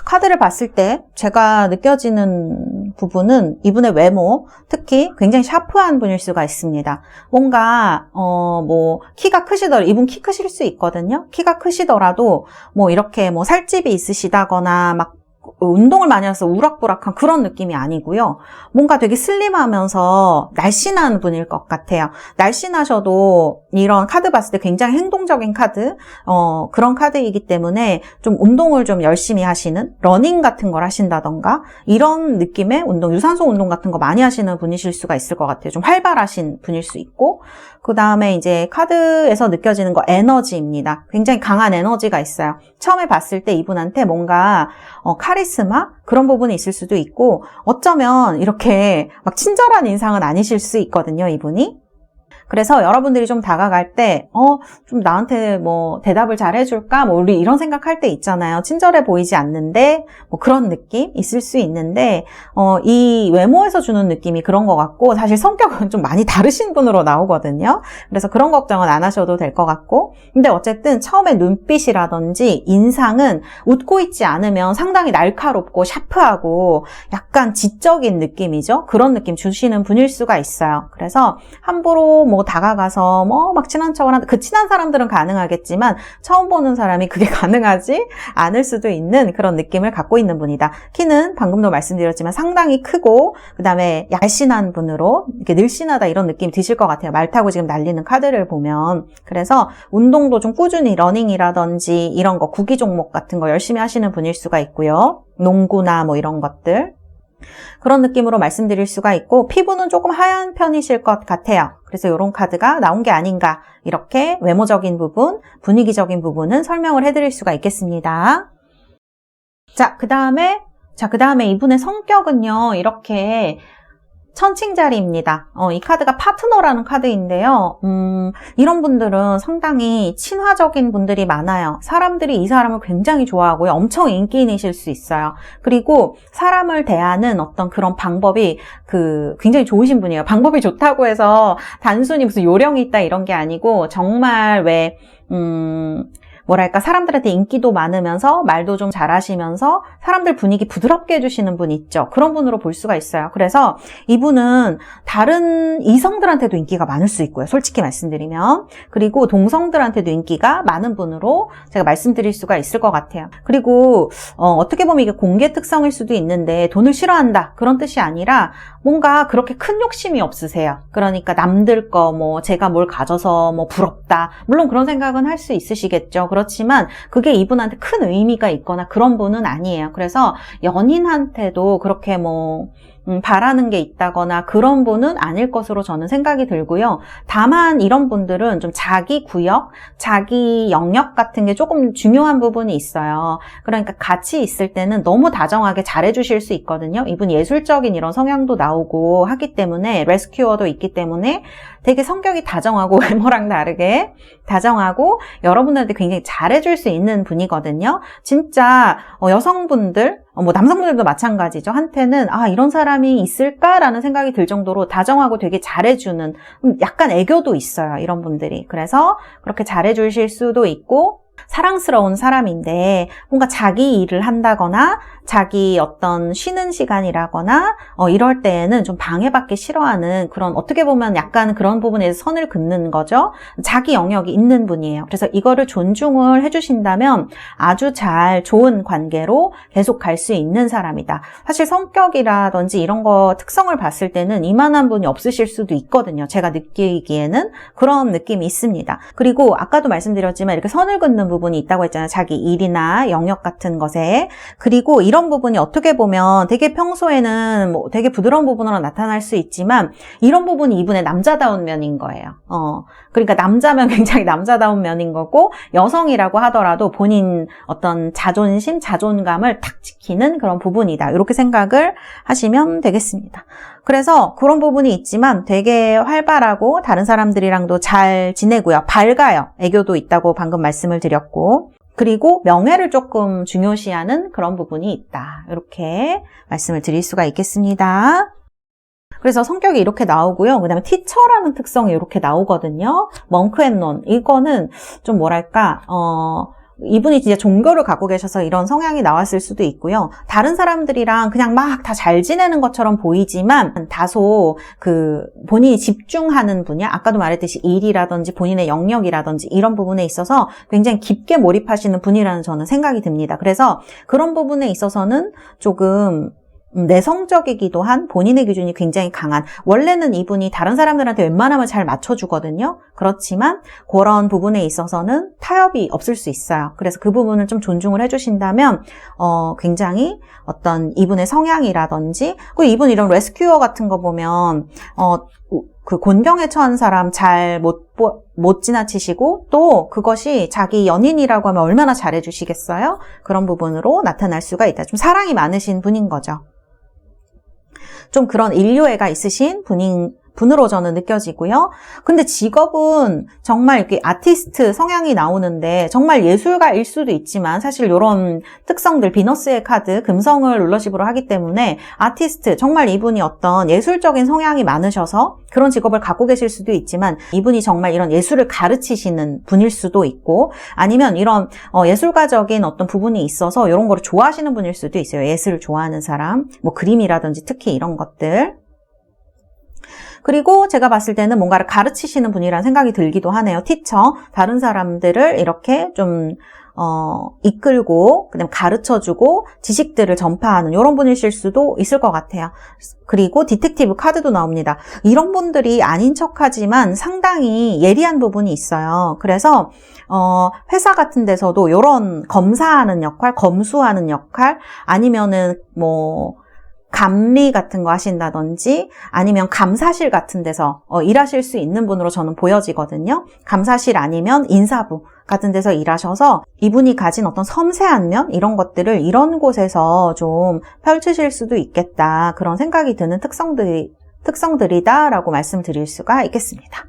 카드를 봤을 때 제가 느껴지는 부분은 이분의 외모, 특히 굉장히 샤프한 분일 수가 있습니다. 뭔가 뭐 키가 크시더라도, 이분 키 크실 수 있거든요. 키가 크시더라도 뭐 이렇게 뭐 살집이 있으시다거나 막 운동을 많이 해서 우락부락한 그런 느낌이 아니고요. 뭔가 되게 슬림하면서 날씬한 분일 것 같아요. 날씬하셔도 이런 카드 봤을 때 굉장히 행동적인 카드, 그런 카드이기 때문에 좀 운동을 좀 열심히 하시는, 러닝 같은 걸 하신다던가 이런 느낌의 운동, 유산소 운동 같은 거 많이 하시는 분이실 수가 있을 것 같아요. 좀 활발하신 분일 수 있고, 그 다음에 이제 카드에서 느껴지는 거 에너지입니다. 굉장히 강한 에너지가 있어요. 처음에 봤을 때 이분한테 뭔가 카리스마? 그런 부분이 있을 수도 있고, 어쩌면 이렇게 막 친절한 인상은 아니실 수 있거든요, 이분이. 그래서 여러분들이 좀 다가갈 때, 좀 나한테 뭐 대답을 잘 해줄까? 뭐 우리 이런 생각할 때 있잖아요. 친절해 보이지 않는데, 뭐 그런 느낌 있을 수 있는데, 이 외모에서 주는 느낌이 그런 것 같고, 사실 성격은 좀 많이 다르신 분으로 나오거든요. 그래서 그런 걱정은 안 하셔도 될 것 같고, 근데 어쨌든 처음에 눈빛이라든지 인상은 웃고 있지 않으면 상당히 날카롭고 샤프하고 약간 지적인 느낌이죠. 그런 느낌 주시는 분일 수가 있어요. 그래서 함부로 뭐 다가가서 뭐 막 친한 척을 한다. 그 친한 사람들은 가능하겠지만 처음 보는 사람이 그게 가능하지 않을 수도 있는 그런 느낌을 갖고 있는 분이다. 키는 방금도 말씀드렸지만 상당히 크고 그 다음에 날씬한 분으로 이렇게 늘씬하다 이런 느낌 드실 것 같아요. 말 타고 지금 날리는 카드를 보면. 그래서 운동도 좀 꾸준히 러닝이라든지 이런 거 구기 종목 같은 거 열심히 하시는 분일 수가 있고요. 농구나 뭐 이런 것들. 그런 느낌으로 말씀드릴 수가 있고 피부는 조금 하얀 편이실 것 같아요. 그래서 이런 카드가 나온 게 아닌가 이렇게 외모적인 부분, 분위기적인 부분은 설명을 해드릴 수가 있겠습니다. 자, 그 다음에 이분의 성격은요. 이렇게 천칭자리입니다. 이 카드가 파트너라는 카드인데요. 이런 분들은 상당히 친화적인 분들이 많아요. 사람들이 이 사람을 굉장히 좋아하고요. 엄청 인기인이실 수 있어요. 그리고 사람을 대하는 어떤 그런 방법이 굉장히 좋으신 분이에요. 방법이 좋다고 해서 단순히 무슨 요령이 있다 이런 게 아니고 정말 뭐랄까 사람들한테 인기도 많으면서 말도 좀 잘하시면서 사람들 분위기 부드럽게 해주시는 분 있죠. 그런 분으로 볼 수가 있어요. 그래서 이분은 다른 이성들한테도 인기가 많을 수 있고요. 솔직히 말씀드리면. 그리고 동성들한테도 인기가 많은 분으로 제가 말씀드릴 수가 있을 것 같아요. 그리고 어떻게 보면 이게 공개 특성일 수도 있는데 돈을 싫어한다 그런 뜻이 아니라 뭔가 그렇게 큰 욕심이 없으세요. 그러니까 남들 거 뭐 제가 뭘 가져서 뭐 부럽다. 물론 그런 생각은 할 수 있으시겠죠. 그렇지만 그게 이분한테 큰 의미가 있거나 그런 분은 아니에요. 그래서 연인한테도 그렇게 뭐 바라는 게 있다거나 그런 분은 아닐 것으로 저는 생각이 들고요. 다만 이런 분들은 좀 자기 구역, 자기 영역 같은 게 조금 중요한 부분이 있어요. 그러니까 같이 있을 때는 너무 다정하게 잘해주실 수 있거든요. 이분 예술적인 이런 성향도 나오고 하기 때문에 레스큐어도 있기 때문에 되게 성격이 다정하고 외모랑 다르게 다정하고 여러분들한테 굉장히 잘해줄 수 있는 분이거든요. 진짜 여성분들 뭐 남성분들도 마찬가지죠. 한테는 이런 사람이 있을까라는 생각이 들 정도로 다정하고 되게 잘해주는 약간 애교도 있어요. 이런 분들이. 그래서 그렇게 잘해주실 수도 있고 사랑스러운 사람인데 뭔가 자기 일을 한다거나 자기 어떤 쉬는 시간이라거나 이럴 때에는 좀 방해받기 싫어하는 그런 어떻게 보면 약간 그런 부분에서 선을 긋는 거죠. 자기 영역이 있는 분이에요. 그래서 이거를 존중을 해주신다면 아주 잘 좋은 관계로 계속 갈 수 있는 사람이다. 사실 성격이라든지 이런 거 특성을 봤을 때는 이만한 분이 없으실 수도 있거든요. 제가 느끼기에는 그런 느낌이 있습니다. 그리고 아까도 말씀드렸지만 이렇게 선을 긋는 부분이 있다고 했잖아요. 자기 일이나 영역 같은 것에. 그리고 이런 부분이 어떻게 보면 되게 평소에는 뭐 되게 부드러운 부분으로 나타날 수 있지만 이런 부분이 이분의 남자다운 면인 거예요. 그러니까 남자면 굉장히 남자다운 면인 거고 여성이라고 하더라도 본인 어떤 자존심, 자존감을 탁 지키는 그런 부분이다. 이렇게 생각을 하시면 되겠습니다. 그래서 그런 부분이 있지만 되게 활발하고 다른 사람들이랑도 잘 지내고요. 밝아요. 애교도 있다고 방금 말씀을 드렸고. 그리고 명예를 조금 중요시하는 그런 부분이 있다. 이렇게 말씀을 드릴 수가 있겠습니다. 그래서 성격이 이렇게 나오고요. 그 다음에 티처라는 특성이 이렇게 나오거든요. 멍크 앤 논. 이거는 좀 뭐랄까, 이분이 진짜 종교를 갖고 계셔서 이런 성향이 나왔을 수도 있고요. 다른 사람들이랑 그냥 막 다 잘 지내는 것처럼 보이지만 다소 본인이 집중하는 분야, 아까도 말했듯이 일이라든지 본인의 영역이라든지 이런 부분에 있어서 굉장히 깊게 몰입하시는 분이라는 저는 생각이 듭니다. 그래서 그런 부분에 있어서는 조금 내성적이기도 한 본인의 기준이 굉장히 강한, 원래는 이분이 다른 사람들한테 웬만하면 잘 맞춰주거든요. 그렇지만 그런 부분에 있어서는 타협이 없을 수 있어요. 그래서 그 부분을 좀 존중을 해주신다면 굉장히 어떤 이분의 성향이라든지, 그리고 이분 이런 레스큐어 같은 거 보면 그 곤경에 처한 사람 잘 못 지나치시고 또 그것이 자기 연인이라고 하면 얼마나 잘해주시겠어요? 그런 부분으로 나타날 수가 있다. 좀 사랑이 많으신 분인 거죠. 좀 그런 인류애가 있으신 분으로 저는 느껴지고요. 근데 직업은 정말 이렇게 아티스트 성향이 나오는데 정말 예술가일 수도 있지만 사실 이런 특성들, 비너스의 카드, 금성을 룰러십으로 하기 때문에 아티스트, 정말 이분이 어떤 예술적인 성향이 많으셔서 그런 직업을 갖고 계실 수도 있지만 이분이 정말 이런 예술을 가르치시는 분일 수도 있고 아니면 이런 예술가적인 어떤 부분이 있어서 이런 거를 좋아하시는 분일 수도 있어요. 예술을 좋아하는 사람, 뭐 그림이라든지 특히 이런 것들. 그리고 제가 봤을 때는 뭔가를 가르치시는 분이라는 생각이 들기도 하네요. 티처. 다른 사람들을 이렇게 좀 이끌고 그다음에 가르쳐주고 지식들을 전파하는 이런 분이실 수도 있을 것 같아요. 그리고 디텍티브 카드도 나옵니다. 이런 분들이 아닌 척하지만 상당히 예리한 부분이 있어요. 그래서 회사 같은 데서도 이런 검사하는 역할, 검수하는 역할, 아니면은 뭐 감리 같은 거 하신다든지 아니면 감사실 같은 데서 일하실 수 있는 분으로 저는 보여지거든요. 감사실 아니면 인사부 같은 데서 일하셔서 이분이 가진 어떤 섬세한 면 이런 것들을 이런 곳에서 좀 펼치실 수도 있겠다. 그런 생각이 드는 특성들이다라고 말씀드릴 수가 있겠습니다.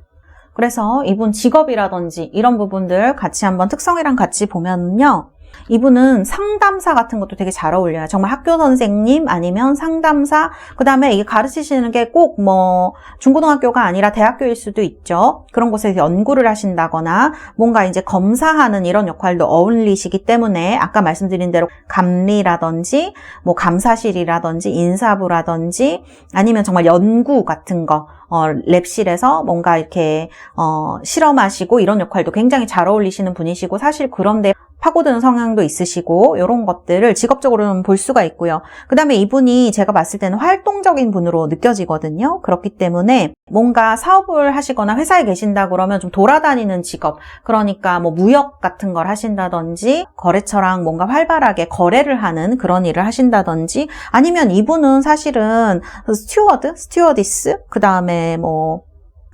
그래서 이분 직업이라든지 이런 부분들 같이 한번 특성이랑 같이 보면요. 이분은 상담사 같은 것도 되게 잘 어울려요. 정말 학교 선생님 아니면 상담사, 그 다음에 이게 가르치시는 게 꼭 뭐 중고등학교가 아니라 대학교일 수도 있죠. 그런 곳에서 연구를 하신다거나 뭔가 이제 검사하는 이런 역할도 어울리시기 때문에 아까 말씀드린 대로 감리라든지 뭐 감사실이라든지 인사부라든지 아니면 정말 연구 같은 거 랩실에서 뭔가 이렇게 실험하시고 이런 역할도 굉장히 잘 어울리시는 분이시고 사실 그런데 파고드는 성향도 있으시고 이런 것들을 직업적으로는 볼 수가 있고요. 그 다음에 이분이 제가 봤을 때는 활동적인 분으로 느껴지거든요. 그렇기 때문에 뭔가 사업을 하시거나 회사에 계신다 그러면 좀 돌아다니는 직업, 그러니까 뭐 무역 같은 걸 하신다든지 거래처랑 뭔가 활발하게 거래를 하는 그런 일을 하신다든지 아니면 이분은 사실은 스튜어디스, 그 다음에 뭐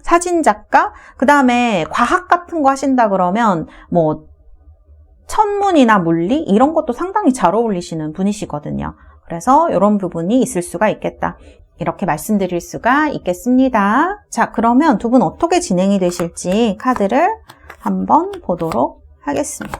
사진작가, 그 다음에 과학 같은 거 하신다 그러면 뭐 천문이나 물리 이런 것도 상당히 잘 어울리시는 분이시거든요. 그래서 이런 부분이 있을 수가 있겠다. 이렇게 말씀드릴 수가 있겠습니다. 자, 그러면 두 분 어떻게 진행이 되실지 카드를 한번 보도록 하겠습니다.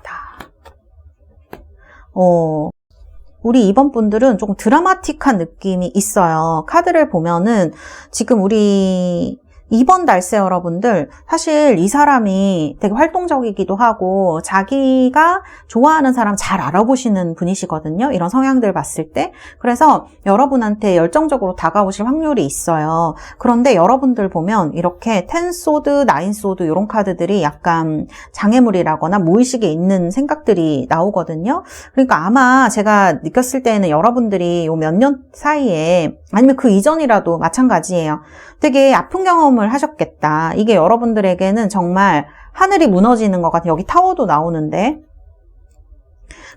우리 이번 분들은 조금 드라마틱한 느낌이 있어요. 카드를 보면은 지금 우리 2번 달세 여러분들 사실 이 사람이 되게 활동적이기도 하고 자기가 좋아하는 사람 잘 알아보시는 분이시거든요. 이런 성향들 봤을 때. 그래서 여러분한테 열정적으로 다가오실 확률이 있어요. 그런데 여러분들 보면 이렇게 10소드, 9소드 이런 카드들이 약간 장애물이라거나 무의식에 있는 생각들이 나오거든요. 그러니까 아마 제가 느꼈을 때는 여러분들이 요 몇 년 사이에 아니면 그 이전이라도 마찬가지예요. 되게 아픈 경험을 하셨겠다. 이게 여러분들에게는 정말 하늘이 무너지는 것 같아요. 여기 타워도 나오는데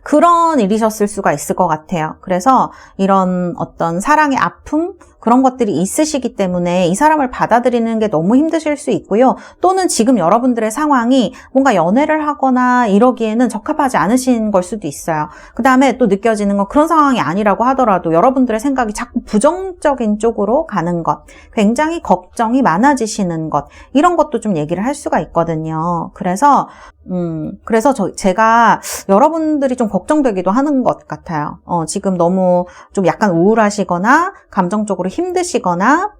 그런 일이셨을 수가 있을 것 같아요. 그래서 이런 어떤 사랑의 아픔 그런 것들이 있으시기 때문에 이 사람을 받아들이는 게 너무 힘드실 수 있고요. 또는 지금 여러분들의 상황이 뭔가 연애를 하거나 이러기에는 적합하지 않으신 걸 수도 있어요. 그 다음에 또 느껴지는 건 그런 상황이 아니라고 하더라도 여러분들의 생각이 자꾸 부정적인 쪽으로 가는 것, 굉장히 걱정이 많아지시는 것, 이런 것도 좀 얘기를 할 수가 있거든요. 그래서 제가 여러분들이 좀 걱정되기도 하는 것 같아요. 지금 너무 좀 약간 우울하시거나 감정적으로 힘드시거나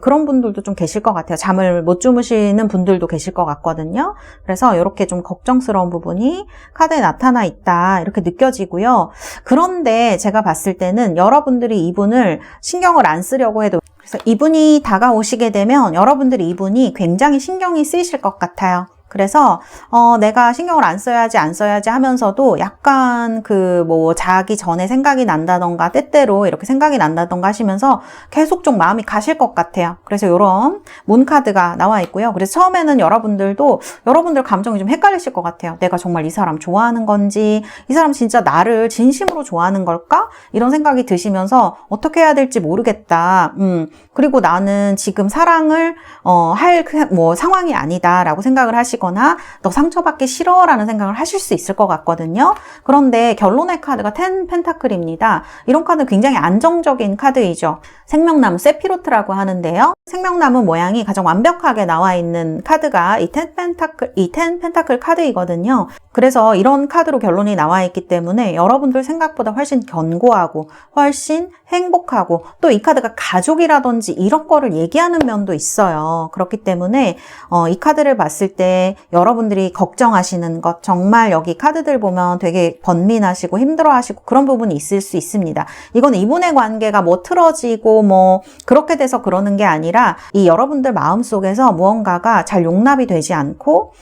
그런 분들도 좀 계실 것 같아요. 잠을 못 주무시는 분들도 계실 것 같거든요. 그래서 이렇게 좀 걱정스러운 부분이 카드에 나타나 있다 이렇게 느껴지고요. 그런데 제가 봤을 때는 여러분들이 이분을 신경을 안 쓰려고 해도 그래서 이분이 다가오시게 되면 여러분들이 이분이 굉장히 신경이 쓰이실 것 같아요. 그래서 내가 신경을 안 써야지 하면서도 약간 자기 전에 생각이 난다던가 때때로 이렇게 생각이 난다던가 하시면서 계속 좀 마음이 가실 것 같아요. 그래서 이런 문 카드가 나와 있고요. 그래서 처음에는 여러분들 감정이 좀 헷갈리실 것 같아요. 내가 정말 이 사람 좋아하는 건지, 이 사람 진짜 나를 진심으로 좋아하는 걸까? 이런 생각이 드시면서 어떻게 해야 될지 모르겠다. 그리고 나는 지금 사랑을 할 상황이 아니다라고 생각을 하시고 거나 너 상처받기 싫어라는 생각을 하실 수 있을 것 같거든요. 그런데 결론의 카드가 10 펜타클입니다. 이런 카드는 굉장히 안정적인 카드이죠. 생명나무 세피로트라고 하는데요. 생명나무 모양이 가장 완벽하게 나와 있는 카드가 이 10 펜타클 카드이거든요. 그래서 이런 카드로 결론이 나와 있기 때문에 여러분들 생각보다 훨씬 견고하고 훨씬 행복하고 또 이 카드가 가족이라든지 이런 거를 얘기하는 면도 있어요. 그렇기 때문에 이 카드를 봤을 때 여러분들이 걱정하시는 것, 정말 여기 카드들 보면 되게 번민하시고 힘들어하시고 그런 부분이 있을 수 있습니다. 이건 이분의 관계가 틀어지고 그렇게 돼서 그러는 게 아니라 이 여러분들 마음속에서 무언가가 잘 용납이 되지 않고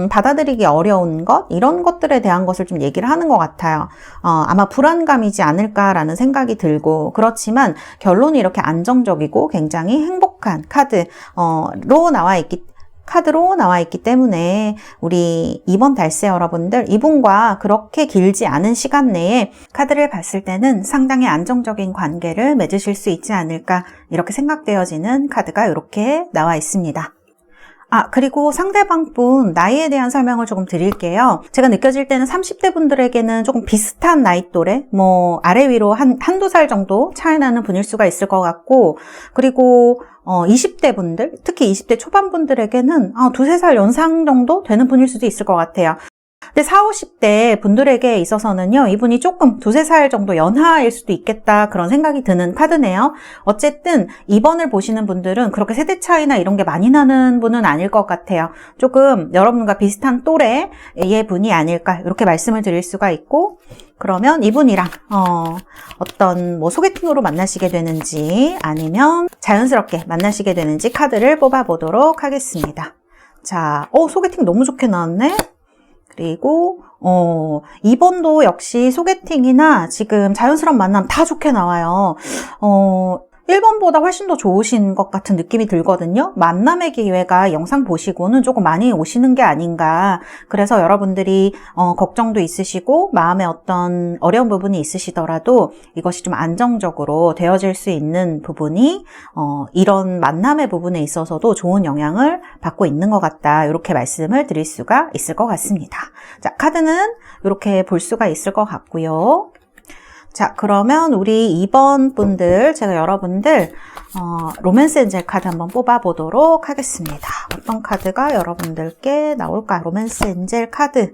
받아들이기 어려운 것, 이런 것들에 대한 것을 좀 얘기를 하는 것 같아요. 아마 불안감이지 않을까라는 생각이 들고, 그렇지만 결론이 이렇게 안정적이고 굉장히 행복한 카드로 나와 있기 때문에 우리 이번 달세 여러분들, 이분과 그렇게 길지 않은 시간 내에 카드를 봤을 때는 상당히 안정적인 관계를 맺으실 수 있지 않을까 이렇게 생각되어지는 카드가 이렇게 나와 있습니다. 그리고 상대방 분 나이에 대한 설명을 조금 드릴게요. 제가 느껴질 때는 30대 분들에게는 조금 비슷한 나이 또래, 아래 위로 한두 살 정도 차이 나는 분일 수가 있을 것 같고, 그리고 20대 분들, 특히 20대 초반 분들에게는 두세 살 연상 정도 되는 분일 수도 있을 것 같아요. 근데 40, 50대 분들에게 있어서는요, 이분이 조금 두세 살 정도 연하일 수도 있겠다 그런 생각이 드는 카드네요. 어쨌든 이번을 보시는 분들은 그렇게 세대 차이나 이런 게 많이 나는 분은 아닐 것 같아요. 조금 여러분과 비슷한 또래의 분이 아닐까 이렇게 말씀을 드릴 수가 있고, 그러면 이분이랑 어떤 소개팅으로 만나시게 되는지 아니면 자연스럽게 만나시게 되는지 카드를 뽑아보도록 하겠습니다. 자, 소개팅 너무 좋게 나왔네. 그리고 이번도 역시 소개팅이나 지금 자연스러운 만남 다 좋게 나와요. 1번보다 훨씬 더 좋으신 것 같은 느낌이 들거든요. 만남의 기회가 영상 보시고는 조금 많이 오시는 게 아닌가. 그래서 여러분들이 걱정도 있으시고 마음에 어떤 어려운 부분이 있으시더라도 이것이 좀 안정적으로 되어질 수 있는 부분이 이런 만남의 부분에 있어서도 좋은 영향을 받고 있는 것 같다. 이렇게 말씀을 드릴 수가 있을 것 같습니다. 자, 카드는 이렇게 볼 수가 있을 것 같고요. 자, 그러면 우리 2번 분들, 제가 여러분들 로맨스 엔젤 카드 한번 뽑아보도록 하겠습니다. 어떤 카드가 여러분들께 나올까? 로맨스 엔젤 카드.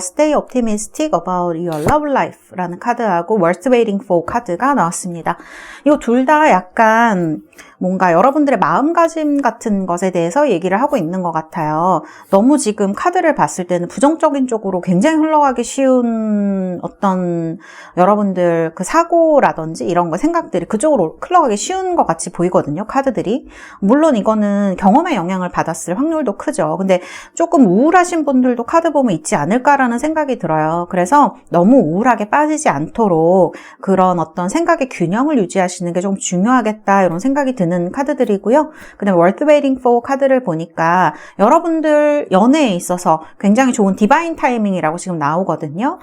Stay optimistic about your love life 라는 카드하고 Worth waiting for 카드가 나왔습니다. 이거 둘 다 약간 뭔가 여러분들의 마음가짐 같은 것에 대해서 얘기를 하고 있는 것 같아요. 너무 지금 카드를 봤을 때는 부정적인 쪽으로 굉장히 흘러가기 쉬운 어떤 여러분들 여러분들 그 사고라든지 이런 거 생각들이 그쪽으로 흘러가기 쉬운 것 같이 보이거든요, 카드들이. 물론 이거는 경험의 영향을 받았을 확률도 크죠. 근데 조금 우울하신 분들도 카드 보면 있지 않을까라는 생각이 들어요. 그래서 너무 우울하게 빠지지 않도록 그런 어떤 생각의 균형을 유지하시는 게 좀 중요하겠다, 이런 생각이 드는 카드들이고요. 그 다음에 Worth Waiting For 카드를 보니까 여러분들 연애에 있어서 굉장히 좋은 디바인 타이밍이라고 지금 나오거든요.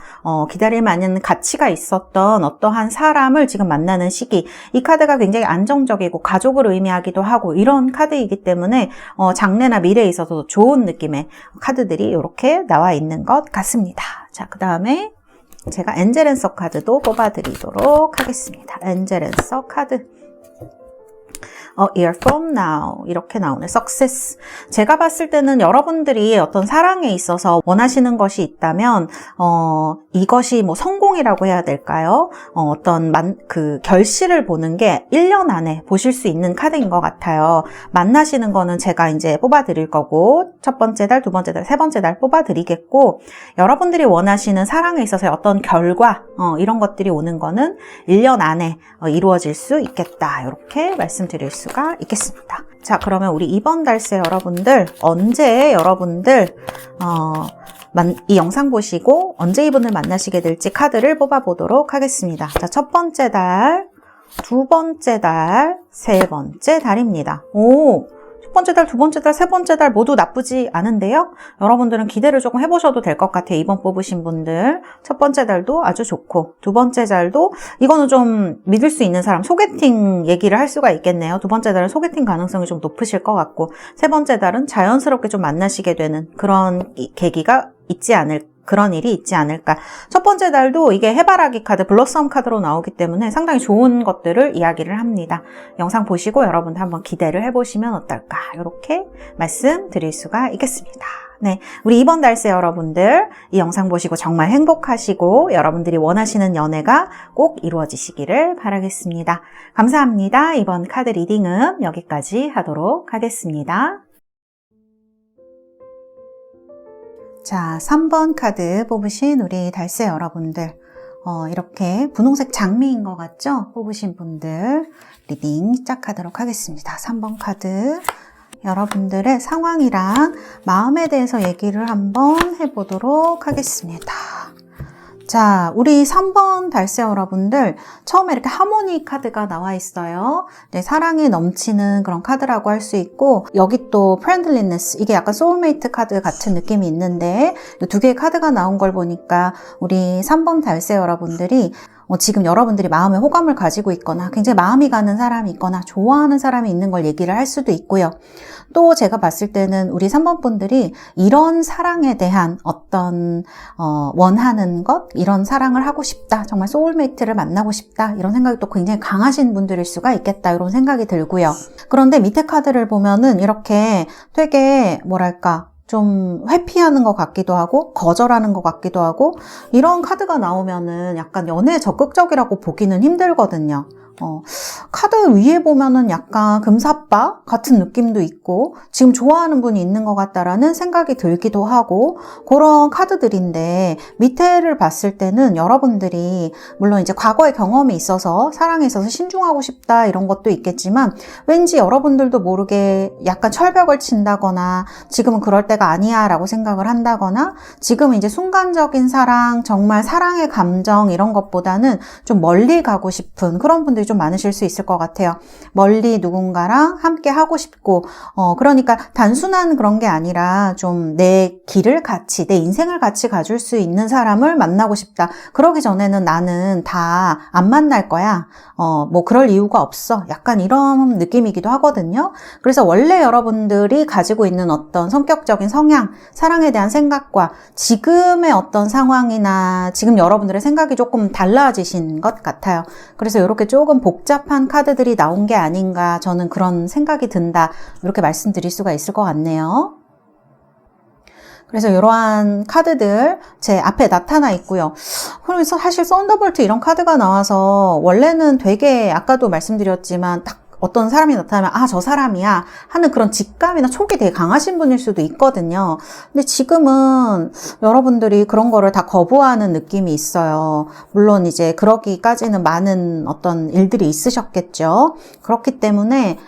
기다릴 만한 가치가 있었던 어떠한 사람을 지금 만나는 시기, 이 카드가 굉장히 안정적이고 가족을 의미하기도 하고 이런 카드이기 때문에 장래나 미래에 있어서 좋은 느낌의 카드들이 이렇게 나와 있는 것 같습니다. 자, 그 다음에 제가 엔젤 앤서 카드도 뽑아드리도록 하겠습니다. 엔젤 앤서 카드. A year from now 이렇게 나오네. Success. 제가 봤을 때는 여러분들이 어떤 사랑에 있어서 원하시는 것이 있다면 이것이 뭐 성공이라고 해야 될까요? 어떤 그 결실을 보는 게 1년 안에 보실 수 있는 카드인 것 같아요. 만나시는 거는 제가 이제 뽑아드릴 거고 첫 번째 달, 두 번째 달, 세 번째 달 뽑아드리겠고 여러분들이 원하시는 사랑에 있어서의 어떤 결과 이런 것들이 오는 거는 1년 안에 이루어질 수 있겠다. 이렇게 말씀드릴 수가 있겠습니다. 자, 그러면 우리 이번 달새 여러분들 언제 여러분들 이 영상 보시고 언제 이분을 만나시게 될지 카드를 뽑아보도록 하겠습니다. 자, 첫 번째 달, 두 번째 달, 세 번째 달입니다. 첫 번째 달, 두 번째 달, 세 번째 달 모두 나쁘지 않은데요. 여러분들은 기대를 조금 해보셔도 될 것 같아요. 이번 뽑으신 분들. 첫 번째 달도 아주 좋고 두 번째 달도 이거는 좀 믿을 수 있는 사람, 소개팅 얘기를 할 수가 있겠네요. 두 번째 달은 소개팅 가능성이 좀 높으실 것 같고 세 번째 달은 자연스럽게 좀 만나시게 되는 그런 계기가 있지 않을까. 그런 일이 있지 않을까. 첫 번째 달도 이게 해바라기 카드, 블러썸 카드로 나오기 때문에 상당히 좋은 것들을 이야기를 합니다. 영상 보시고 여러분들 한번 기대를 해보시면 어떨까. 이렇게 말씀드릴 수가 있겠습니다. 네, 우리 이번 달새 여러분들 이 영상 보시고 정말 행복하시고 여러분들이 원하시는 연애가 꼭 이루어지시기를 바라겠습니다. 감사합니다. 이번 카드 리딩은 여기까지 하도록 하겠습니다. 자, 3번 카드 뽑으신 우리 달새 여러분들 이렇게 분홍색 장미인 것 같죠? 뽑으신 분들 리딩 시작하도록 하겠습니다. 3번 카드 여러분들의 상황이랑 마음에 대해서 얘기를 한번 해보도록 하겠습니다. 자, 우리 3번 달새 여러분들 처음에 이렇게 하모니 카드가 나와 있어요. 네, 사랑이 넘치는 그런 카드라고 할 수 있고 여기 또 friendliness, 이게 약간 소울메이트 카드 같은 느낌이 있는데 두 개의 카드가 나온 걸 보니까 우리 3번 달새 여러분들이 지금 여러분들이 마음에 호감을 가지고 있거나 굉장히 마음이 가는 사람이 있거나 좋아하는 사람이 있는 걸 얘기를 할 수도 있고요. 또 제가 봤을 때는 우리 3번 분들이 이런 사랑에 대한 어떤 원하는 것, 이런 사랑을 하고 싶다, 정말 소울메이트를 만나고 싶다, 이런 생각이 또 굉장히 강하신 분들일 수가 있겠다, 이런 생각이 들고요. 그런데 밑에 카드를 보면은 이렇게 되게 뭐랄까 좀 회피하는 것 같기도 하고 거절하는 것 같기도 하고 이런 카드가 나오면은 약간 연애에 적극적이라고 보기는 힘들거든요. 카드 위에 보면은 약간 금사빠 같은 느낌도 있고 지금 좋아하는 분이 있는 것 같다라는 생각이 들기도 하고 그런 카드들인데 밑에를 봤을 때는 여러분들이 물론 이제 과거의 경험이 있어서 사랑에 있어서 신중하고 싶다 이런 것도 있겠지만 왠지 여러분들도 모르게 약간 철벽을 친다거나 지금은 그럴 때가 아니야 라고 생각을 한다거나 지금은 이제 순간적인 사랑, 정말 사랑의 감정 이런 것보다는 좀 멀리 가고 싶은 그런 분들이 좀 많으실 수 있을 것 같아요. 멀리 누군가랑 함께 하고 싶고 그러니까 단순한 그런 게 아니라 좀 내 길을 같이, 내 인생을 같이 가줄 수 있는 사람을 만나고 싶다. 그러기 전에는 나는 다 안 만날 거야. 뭐 그럴 이유가 없어. 약간 이런 느낌이기도 하거든요. 그래서 원래 여러분들이 가지고 있는 어떤 성격적인 성향, 사랑에 대한 생각과 지금의 어떤 상황이나 지금 여러분들의 생각이 조금 달라지신 것 같아요. 그래서 이렇게 조금 복잡한 카드들이 나온 게 아닌가 저는 그런 생각이 든다. 이렇게 말씀드릴 수가 있을 것 같네요. 그래서 이러한 카드들 제 앞에 나타나 있고요. 그래서 사실 썬더볼트 이런 카드가 나와서 원래는 되게 아까도 말씀드렸지만 딱 어떤 사람이 나타나면 아, 저 사람이야 하는 그런 직감이나 촉이 되게 강하신 분일 수도 있거든요. 근데 지금은 여러분들이 그런 거를 다 거부하는 느낌이 있어요. 물론 이제 그러기까지는 많은 어떤 일들이 있으셨겠죠. 그렇기 때문에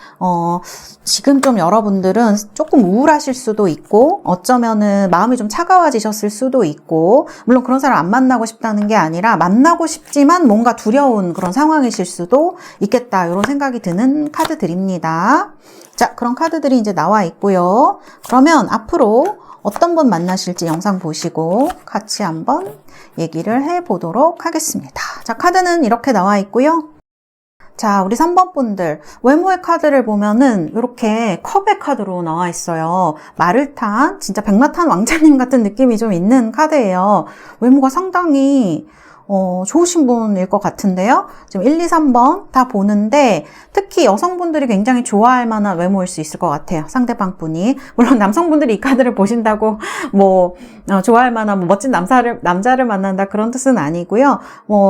지금 좀 여러분들은 조금 우울하실 수도 있고 어쩌면은 마음이 좀 차가워지셨을 수도 있고, 물론 그런 사람 안 만나고 싶다는 게 아니라 만나고 싶지만 뭔가 두려운 그런 상황이실 수도 있겠다, 이런 생각이 드는 카드들입니다. 자, 그런 카드들이 이제 나와 있고요. 그러면 앞으로 어떤 분 만나실지 영상 보시고 같이 한번 얘기를 해보도록 하겠습니다. 자, 카드는 이렇게 나와 있고요. 자, 우리 3번 분들, 외모의 카드를 보면은 이렇게 컵의 카드로 나와 있어요. 말을 탄, 진짜 백마탄 왕자님 같은 느낌이 좀 있는 카드예요. 외모가 상당히 좋으신 분일 것 같은데요. 지금 1, 2, 3번 다 보는데 특히 여성분들이 굉장히 좋아할 만한 외모일 수 있을 것 같아요. 상대방 분이. 물론 남성분들이 이 카드를 보신다고 좋아할 만한 멋진 남자를 만난다 그런 뜻은 아니고요.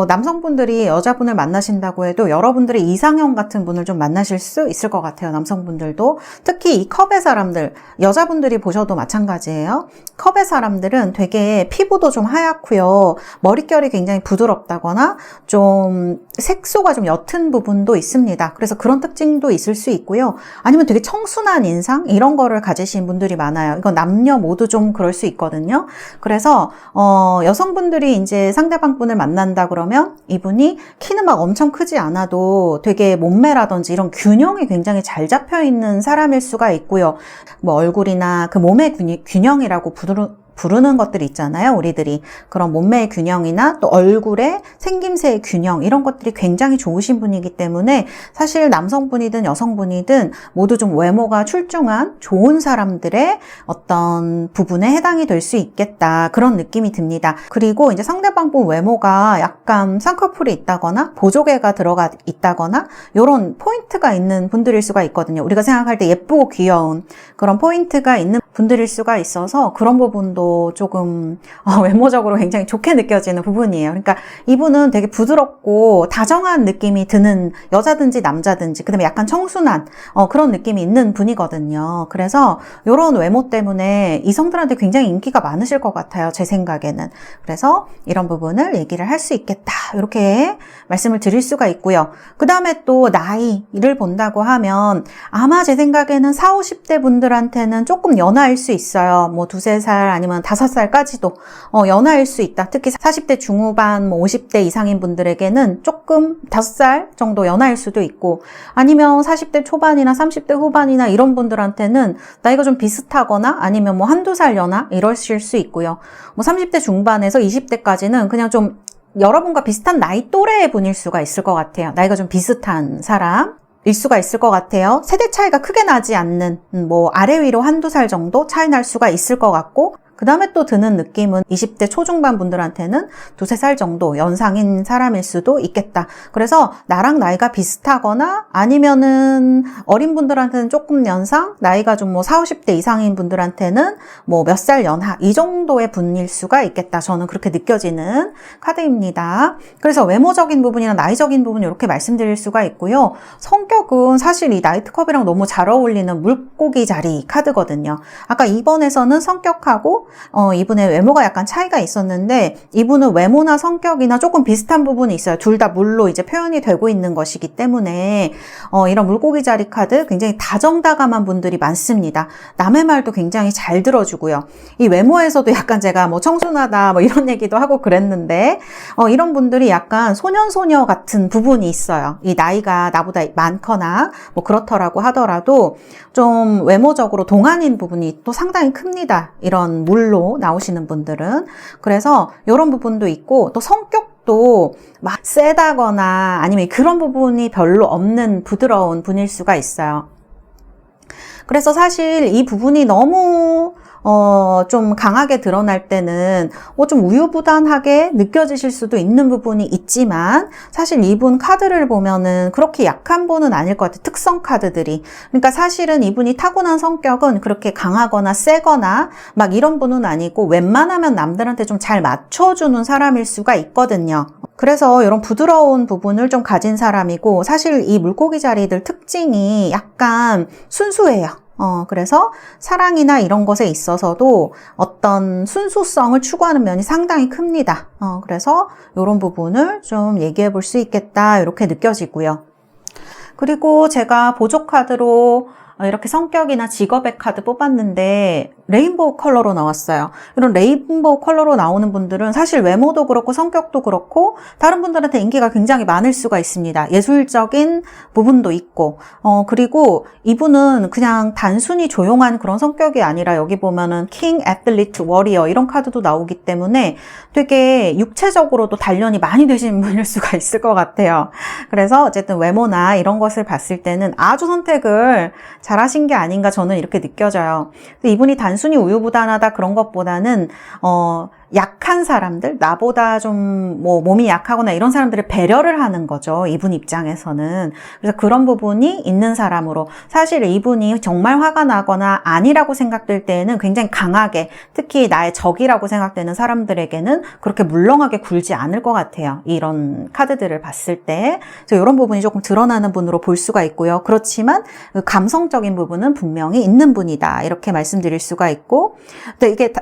남성분들이 여자분을 만나신다고 해도 여러분들의 이상형 같은 분을 좀 만나실 수 있을 것 같아요. 남성분들도. 특히 이 컵의 사람들, 여자분들이 보셔도 마찬가지예요. 컵의 사람들은 되게 피부도 좀 하얗고요. 머릿결이 굉장히 부드럽다거나 좀 색소가 좀 옅은 부분도 있습니다. 그래서 그런 특징도 있을 수 있고요. 아니면 되게 청순한 인상 이런 거를 가지신 분들이 많아요. 이건 남녀 모두 좀 그럴 수 있거든요. 그래서 여성분들이 이제 상대방 분을 만난다 그러면 이분이 키는 막 엄청 크지 않아도 되게 몸매라든지 이런 균형이 굉장히 잘 잡혀 있는 사람일 수가 있고요. 뭐 얼굴이나 그 몸의 균형이라고 부르는 것들이 있잖아요. 우리들이 그런 몸매의 균형이나 또 얼굴의 생김새의 균형 이런 것들이 굉장히 좋으신 분이기 때문에 사실 남성분이든 여성분이든 모두 좀 외모가 출중한 좋은 사람들의 어떤 부분에 해당이 될 수 있겠다, 그런 느낌이 듭니다. 그리고 이제 상대방 분 외모가 약간 쌍꺼풀이 있다거나 보조개가 들어가 있다거나 이런 포인트가 있는 분들일 수가 있거든요. 우리가 생각할 때 예쁘고 귀여운 그런 포인트가 있는 분들일 수가 있어서 그런 부분도 조금 외모적으로 굉장히 좋게 느껴지는 부분이에요. 그러니까 이분은 되게 부드럽고 다정한 느낌이 드는, 여자든지 남자든지, 그 다음에 약간 청순한 그런 느낌이 있는 분이거든요. 그래서 이런 외모 때문에 이성들한테 굉장히 인기가 많으실 것 같아요, 제 생각에는. 그래서 이런 부분을 얘기를 할 수 있겠다, 이렇게 말씀을 드릴 수가 있고요. 그 다음에 또 나이를 본다고 하면 아마 제 생각에는 40, 50대 분들한테는 조금 연하일 수 있어요. 뭐 2, 3살 아니면 5살까지도 연하일 수 있다. 특히 40대 중후반, 뭐 50대 이상인 분들에게는 조금 5살 정도 연하일 수도 있고, 아니면 40대 초반이나 30대 후반이나 이런 분들한테는 나이가 좀 비슷하거나 아니면 뭐 1, 2살 연하 이러실 수 있고요. 뭐 30대 중반에서 20대까지는 그냥 좀 여러분과 비슷한 나이 또래의 분일 수가 있을 것 같아요. 나이가 좀 비슷한 사람 일 수가 있을 것 같아요. 세대 차이가 크게 나지 않는, 뭐 아래 위로 1, 2살 정도 차이 날 수가 있을 것 같고, 그 다음에 또 드는 느낌은 20대 초중반 분들한테는 2, 3살 정도 연상인 사람일 수도 있겠다. 그래서 나랑 나이가 비슷하거나 아니면은 어린 분들한테는 조금 연상, 나이가 좀 뭐 40, 50대 이상인 분들한테는 뭐 몇 살 연하, 이 정도의 분일 수가 있겠다. 저는 그렇게 느껴지는 카드입니다. 그래서 외모적인 부분이나 나이적인 부분 이렇게 말씀드릴 수가 있고요. 성격은 사실 이 나이트컵이랑 너무 잘 어울리는 물고기 자리 카드거든요. 아까 2번에서는 성격하고 이분의 외모가 약간 차이가 있었는데, 이분은 외모나 성격이나 조금 비슷한 부분이 있어요. 둘 다 물로 이제 표현이 되고 있는 것이기 때문에 이런 물고기 자리 카드 굉장히 다정다감한 분들이 많습니다. 남의 말도 굉장히 잘 들어주고요. 이 외모에서도 약간 제가 뭐 청순하다 뭐 이런 얘기도 하고 그랬는데, 이런 분들이 약간 소년소녀 같은 부분이 있어요. 이 나이가 나보다 많거나 뭐 그렇더라고 하더라도 좀 외모적으로 동안인 부분이 또 상당히 큽니다. 이런 물로 나오시는 분들은. 그래서 이런 부분도 있고, 또 성격도 막 세다거나 아니면 그런 부분이 별로 없는 부드러운 분일 수가 있어요. 그래서 사실 이 부분이 너무 좀 강하게 드러날 때는 좀 우유부단하게 느껴지실 수도 있는 부분이 있지만, 사실 이분 카드를 보면은 그렇게 약한 분은 아닐 것 같아요. 특성 카드들이. 그러니까 사실은 이분이 타고난 성격은 그렇게 강하거나 세거나 막 이런 분은 아니고 웬만하면 남들한테 좀 잘 맞춰주는 사람일 수가 있거든요. 그래서 이런 부드러운 부분을 좀 가진 사람이고, 사실 이 물고기 자리들 특징이 약간 순수해요. 그래서 사랑이나 이런 것에 있어서도 어떤 순수성을 추구하는 면이 상당히 큽니다. 그래서 이런 부분을 좀 얘기해 볼 수 있겠다, 이렇게 느껴지고요. 그리고 제가 보조 카드로 이렇게 성격이나 직업의 카드 뽑았는데 레인보우 컬러로 나왔어요. 이런 레인보우 컬러로 나오는 분들은 사실 외모도 그렇고 성격도 그렇고 다른 분들한테 인기가 굉장히 많을 수가 있습니다. 예술적인 부분도 있고, 그리고 이분은 그냥 단순히 조용한 그런 성격이 아니라 여기 보면은 킹, 애틀리트, 워리어 이런 카드도 나오기 때문에 되게 육체적으로도 단련이 많이 되신 분일 수가 있을 것 같아요. 그래서 어쨌든 외모나 이런 것을 봤을 때는 아주 선택을 잘하신 게 아닌가 저는 이렇게 느껴져요. 근데 이분이 단순히 우유부단하다 그런 것보다는 약한 사람들, 나보다 좀 뭐 몸이 약하거나 이런 사람들을 배려를 하는 거죠. 이분 입장에서는. 그래서 그런 부분이 있는 사람으로, 사실 이분이 정말 화가 나거나 아니라고 생각될 때에는 굉장히 강하게, 특히 나의 적이라고 생각되는 사람들에게는 그렇게 물렁하게 굴지 않을 것 같아요. 이런 카드들을 봤을 때. 그래서 이런 부분이 조금 드러나는 분으로 볼 수가 있고요. 그렇지만 그 감성적인 부분은 분명히 있는 분이다, 이렇게 말씀드릴 수가 있고, 근데 이게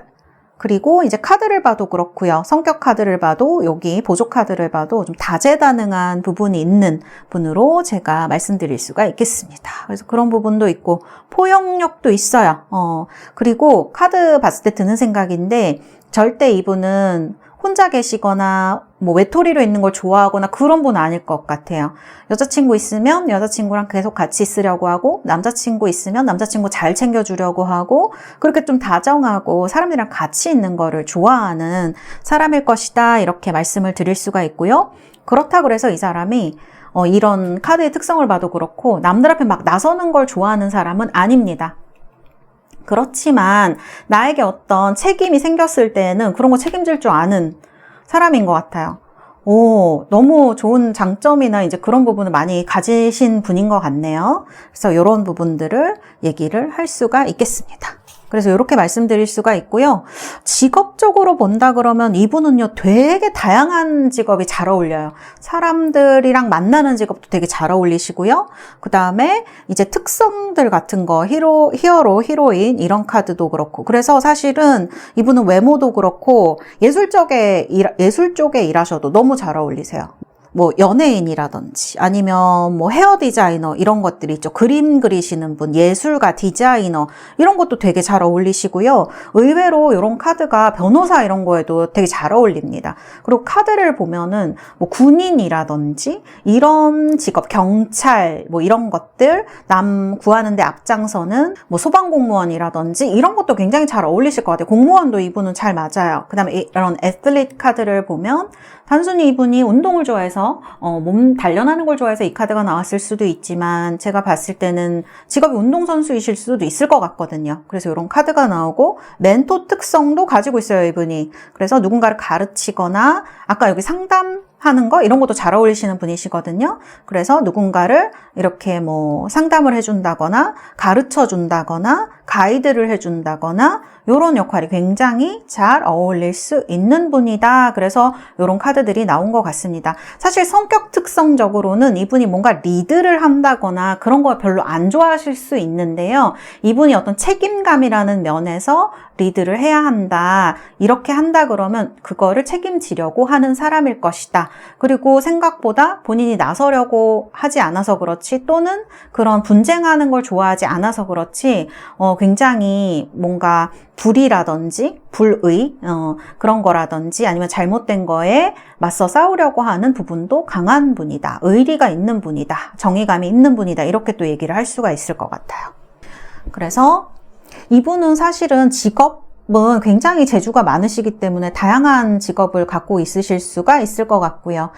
그리고 이제 카드를 봐도 그렇고요. 성격 카드를 봐도, 여기 보조 카드를 봐도 좀 다재다능한 부분이 있는 분으로 제가 말씀드릴 수가 있겠습니다. 그래서 그런 부분도 있고, 포용력도 있어요. 그리고 카드 봤을 때 드는 생각인데, 절대 이분은 혼자 계시거나 뭐 외톨이로 있는 걸 좋아하거나 그런 분은 아닐 것 같아요. 여자친구 있으면 여자친구랑 계속 같이 있으려고 하고, 남자친구 있으면 남자친구 잘 챙겨주려고 하고, 그렇게 좀 다정하고 사람들이랑 같이 있는 거를 좋아하는 사람일 것이다, 이렇게 말씀을 드릴 수가 있고요. 그렇다 그래서 이 사람이 이런 카드의 특성을 봐도 그렇고 남들 앞에 막 나서는 걸 좋아하는 사람은 아닙니다. 그렇지만 나에게 어떤 책임이 생겼을 때는 그런 거 책임질 줄 아는 사람인 것 같아요. 너무 좋은 장점이나 이제 그런 부분을 많이 가지신 분인 것 같네요. 그래서 이런 부분들을 얘기를 할 수가 있겠습니다. 그래서 이렇게 말씀드릴 수가 있고요. 직업적으로 본다 그러면 이분은요, 되게 다양한 직업이 잘 어울려요. 사람들이랑 만나는 직업도 되게 잘 어울리시고요. 그 다음에 이제 특성들 같은 거, 히어로, 히로인 이런 카드도 그렇고. 그래서 사실은 이분은 외모도 그렇고 예술 쪽에 일하셔도 너무 잘 어울리세요. 뭐 연예인이라든지 아니면 뭐 헤어 디자이너 이런 것들이 있죠. 그림 그리시는 분, 예술가, 디자이너 이런 것도 되게 잘 어울리시고요. 의외로 이런 카드가 변호사 이런 거에도 되게 잘 어울립니다. 그리고 카드를 보면은 뭐 군인이라든지 이런 직업, 경찰 뭐 이런 것들, 남 구하는 데 앞장서는 뭐 소방공무원이라든지 이런 것도 굉장히 잘 어울리실 것 같아요. 공무원도 이분은 잘 맞아요. 그 다음에 이런 애틀릿 카드를 보면 단순히 이분이 운동을 좋아해서 몸 단련하는 걸 좋아해서 이 카드가 나왔을 수도 있지만, 제가 봤을 때는 직업이 운동선수이실 수도 있을 것 같거든요. 그래서 이런 카드가 나오고 멘토 특성도 가지고 있어요, 이분이. 그래서 누군가를 가르치거나 아까 여기 상담하는 거 이런 것도 잘 어울리시는 분이시거든요. 그래서 누군가를 이렇게 뭐 상담을 해준다거나 가르쳐준다거나 가이드를 해준다거나 이런 역할이 굉장히 잘 어울릴 수 있는 분이다. 그래서 이런 카드들이 나온 것 같습니다. 사실 성격 특성적으로는 이분이 뭔가 리드를 한다거나 그런 거 별로 안 좋아하실 수 있는데요. 이분이 어떤 책임감이라는 면에서 리드를 해야 한다, 이렇게 한다 그러면 그거를 책임지려고 하는 사람일 것이다. 그리고 생각보다 본인이 나서려고 하지 않아서 그렇지, 또는 그런 분쟁하는 걸 좋아하지 않아서 그렇지 굉장히 뭔가 불이라든지 불의 그런 거라든지 아니면 잘못된 거에 맞서 싸우려고 하는 부분도 강한 분이다. 의리가 있는 분이다. 정의감이 있는 분이다. 이렇게 또 얘기를 할 수가 있을 것 같아요. 그래서 이분은 사실은 직업은 굉장히 재주가 많으시기 때문에 다양한 직업을 갖고 있으실 수가 있을 것 같고요.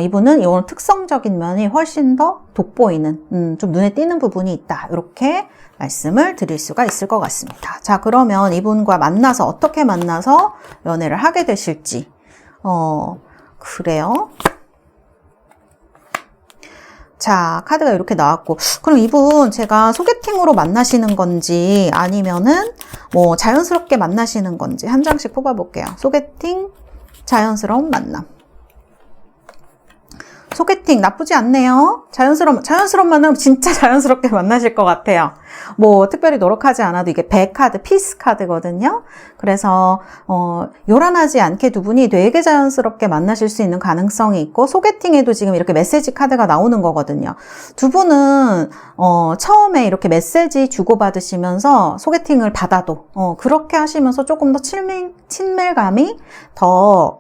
이분은 이런 특성적인 면이 훨씬 더 돋보이는, 좀 눈에 띄는 부분이 있다. 이렇게 말씀을 드릴 수가 있을 것 같습니다. 자, 그러면 이분과 만나서 어떻게 만나서 연애를 하게 되실지. 그래요. 자, 카드가 이렇게 나왔고, 그럼 이분 제가 소개팅으로 만나시는 건지 아니면은 뭐 자연스럽게 만나시는 건지 한 장씩 뽑아볼게요. 소개팅, 자연스러운 만남. 소개팅 나쁘지 않네요. 자연스러운 만남 진짜 자연스럽게 만나실 것 같아요. 뭐 특별히 노력하지 않아도 이게 배 카드, 피스 카드거든요. 그래서 요란하지 않게 두 분이 되게 자연스럽게 만나실 수 있는 가능성이 있고, 소개팅에도 지금 이렇게 메시지 카드가 나오는 거거든요. 두 분은 처음에 이렇게 메시지 주고받으시면서 소개팅을 받아도 그렇게 하시면서 조금 더 친밀감이 더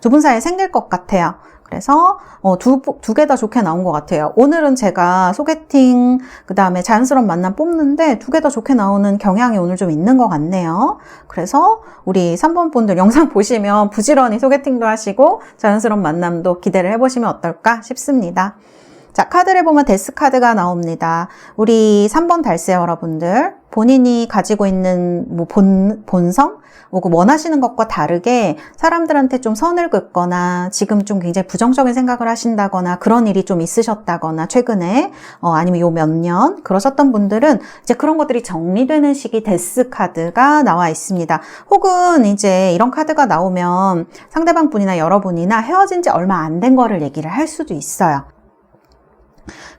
두 분 사이에 생길 것 같아요. 그래서 두 개 다 좋게 나온 것 같아요. 오늘은 제가 소개팅 그 다음에 자연스러운 만남 뽑는데 두 개 다 좋게 나오는 경향이 오늘 좀 있는 것 같네요. 그래서 우리 3번 분들 영상 보시면 부지런히 소개팅도 하시고 자연스러운 만남도 기대를 해보시면 어떨까 싶습니다. 자, 카드를 보면 데스 카드가 나옵니다. 우리 3번 달세 여러분들, 본인이 가지고 있는 뭐 본성? 원하시는 것과 다르게 사람들한테 좀 선을 긋거나 지금 좀 굉장히 부정적인 생각을 하신다거나 그런 일이 좀 있으셨다거나 최근에 아니면 요 몇 년 그러셨던 분들은 이제 그런 것들이 정리되는 시기 데스 카드가 나와 있습니다. 혹은 이제 이런 카드가 나오면 상대방 분이나 여러분이나 헤어진 지 얼마 안 된 거를 얘기를 할 수도 있어요.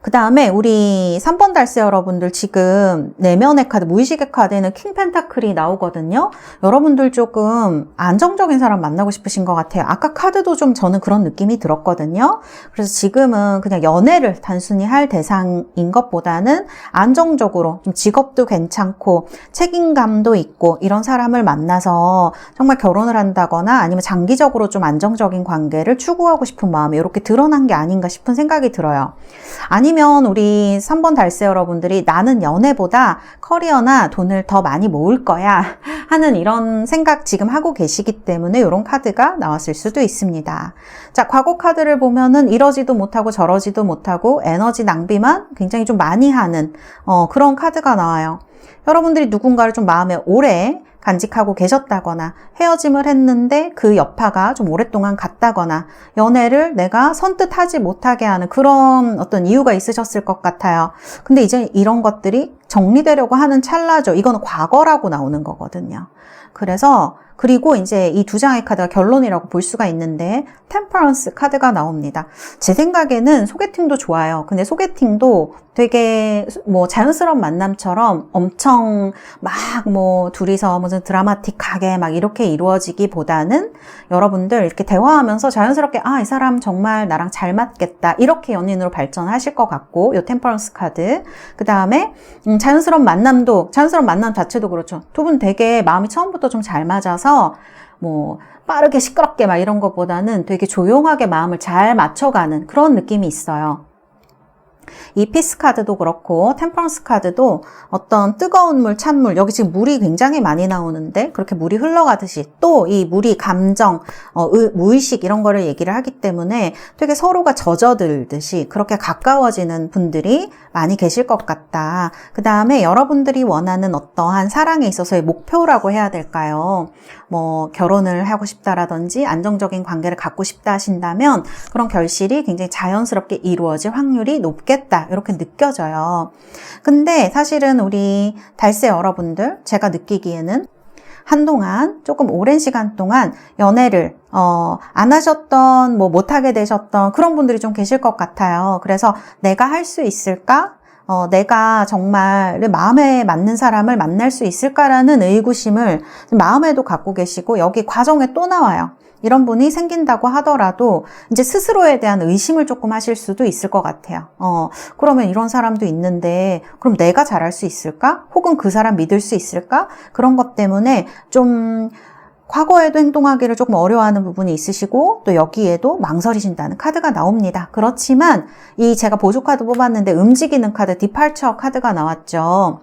그 다음에 우리 3번 달세 여러분들 지금 내면의 카드, 무의식의 카드에는 킹 펜타클이 나오거든요. 여러분들 조금 안정적인 사람 만나고 싶으신 것 같아요. 아까 카드도 좀 저는 그런 느낌이 들었거든요. 그래서 지금은 그냥 연애를 단순히 할 대상인 것보다는 안정적으로 좀 직업도 괜찮고 책임감도 있고 이런 사람을 만나서 정말 결혼을 한다거나 아니면 장기적으로 좀 안정적인 관계를 추구하고 싶은 마음이 이렇게 드러난 게 아닌가 싶은 생각이 들어요. 아니면 우리 3번 달세 여러분들이 나는 연애보다 커리어나 돈을 더 많이 모을 거야 하는 이런 생각 지금 하고 계시기 때문에 이런 카드가 나왔을 수도 있습니다. 자, 과거 카드를 보면은 이러지도 못하고 저러지도 못하고 에너지 낭비만 굉장히 좀 많이 하는 그런 카드가 나와요. 여러분들이 누군가를 좀 마음에 오래 간직하고 계셨다거나 헤어짐을 했는데 그 여파가 좀 오랫동안 갔다거나 연애를 내가 선뜻 하지 못하게 하는 그런 어떤 이유가 있으셨을 것 같아요. 근데 이제 이런 것들이 정리되려고 하는 찰나죠. 이거는 과거라고 나오는 거거든요. 그리고 이제 이 두 장의 카드가 결론이라고 볼 수가 있는데 템퍼런스 카드가 나옵니다. 제 생각에는 소개팅도 좋아요. 근데 소개팅도 되게 뭐 자연스러운 만남처럼 엄청 막 뭐 둘이서 무슨 드라마틱하게 막 이렇게 이루어지기보다는 여러분들 이렇게 대화하면서 자연스럽게 이 사람 정말 나랑 잘 맞겠다 이렇게 연인으로 발전하실 것 같고, 요 템퍼런스 카드. 그 다음에 자연스러운 만남 자체도 그렇죠. 두 분 되게 마음이 처음부터 좀 잘 맞아서 뭐 빠르게 시끄럽게 막 이런 것보다는 되게 조용하게 마음을 잘 맞춰가는 그런 느낌이 있어요. 이 피스 카드도 그렇고 템퍼런스 카드도 어떤 뜨거운 물, 찬물, 여기 지금 물이 굉장히 많이 나오는데 그렇게 물이 흘러가듯이 또 이 물이 감정, 무의식 이런 거를 얘기를 하기 때문에 되게 서로가 젖어들듯이 그렇게 가까워지는 분들이 많이 계실 것 같다. 그 다음에 여러분들이 원하는 어떠한 사랑에 있어서의 목표라고 해야 될까요? 뭐 결혼을 하고 싶다라든지 안정적인 관계를 갖고 싶다 하신다면 그런 결실이 굉장히 자연스럽게 이루어질 확률이 높겠다 이렇게 느껴져요. 근데 사실은 우리 달세 여러분들 제가 느끼기에는 한동안 조금 오랜 시간 동안 연애를 안 하셨던 뭐 못하게 되셨던 그런 분들이 좀 계실 것 같아요. 그래서 내가 할 수 있을까? 내가 정말 마음에 맞는 사람을 만날 수 있을까라는 의구심을 마음에도 갖고 계시고 여기 과정에 또 나와요. 이런 분이 생긴다고 하더라도 이제 스스로에 대한 의심을 조금 하실 수도 있을 것 같아요. 그러면 이런 사람도 있는데 그럼 내가 잘할 수 있을까? 혹은 그 사람 믿을 수 있을까? 그런 것 때문에 좀 과거에도 행동하기를 조금 어려워하는 부분이 있으시고 또 여기에도 망설이신다는 카드가 나옵니다. 그렇지만 이 제가 보조 카드 뽑았는데 움직이는 카드, 디팔처 카드가 나왔죠.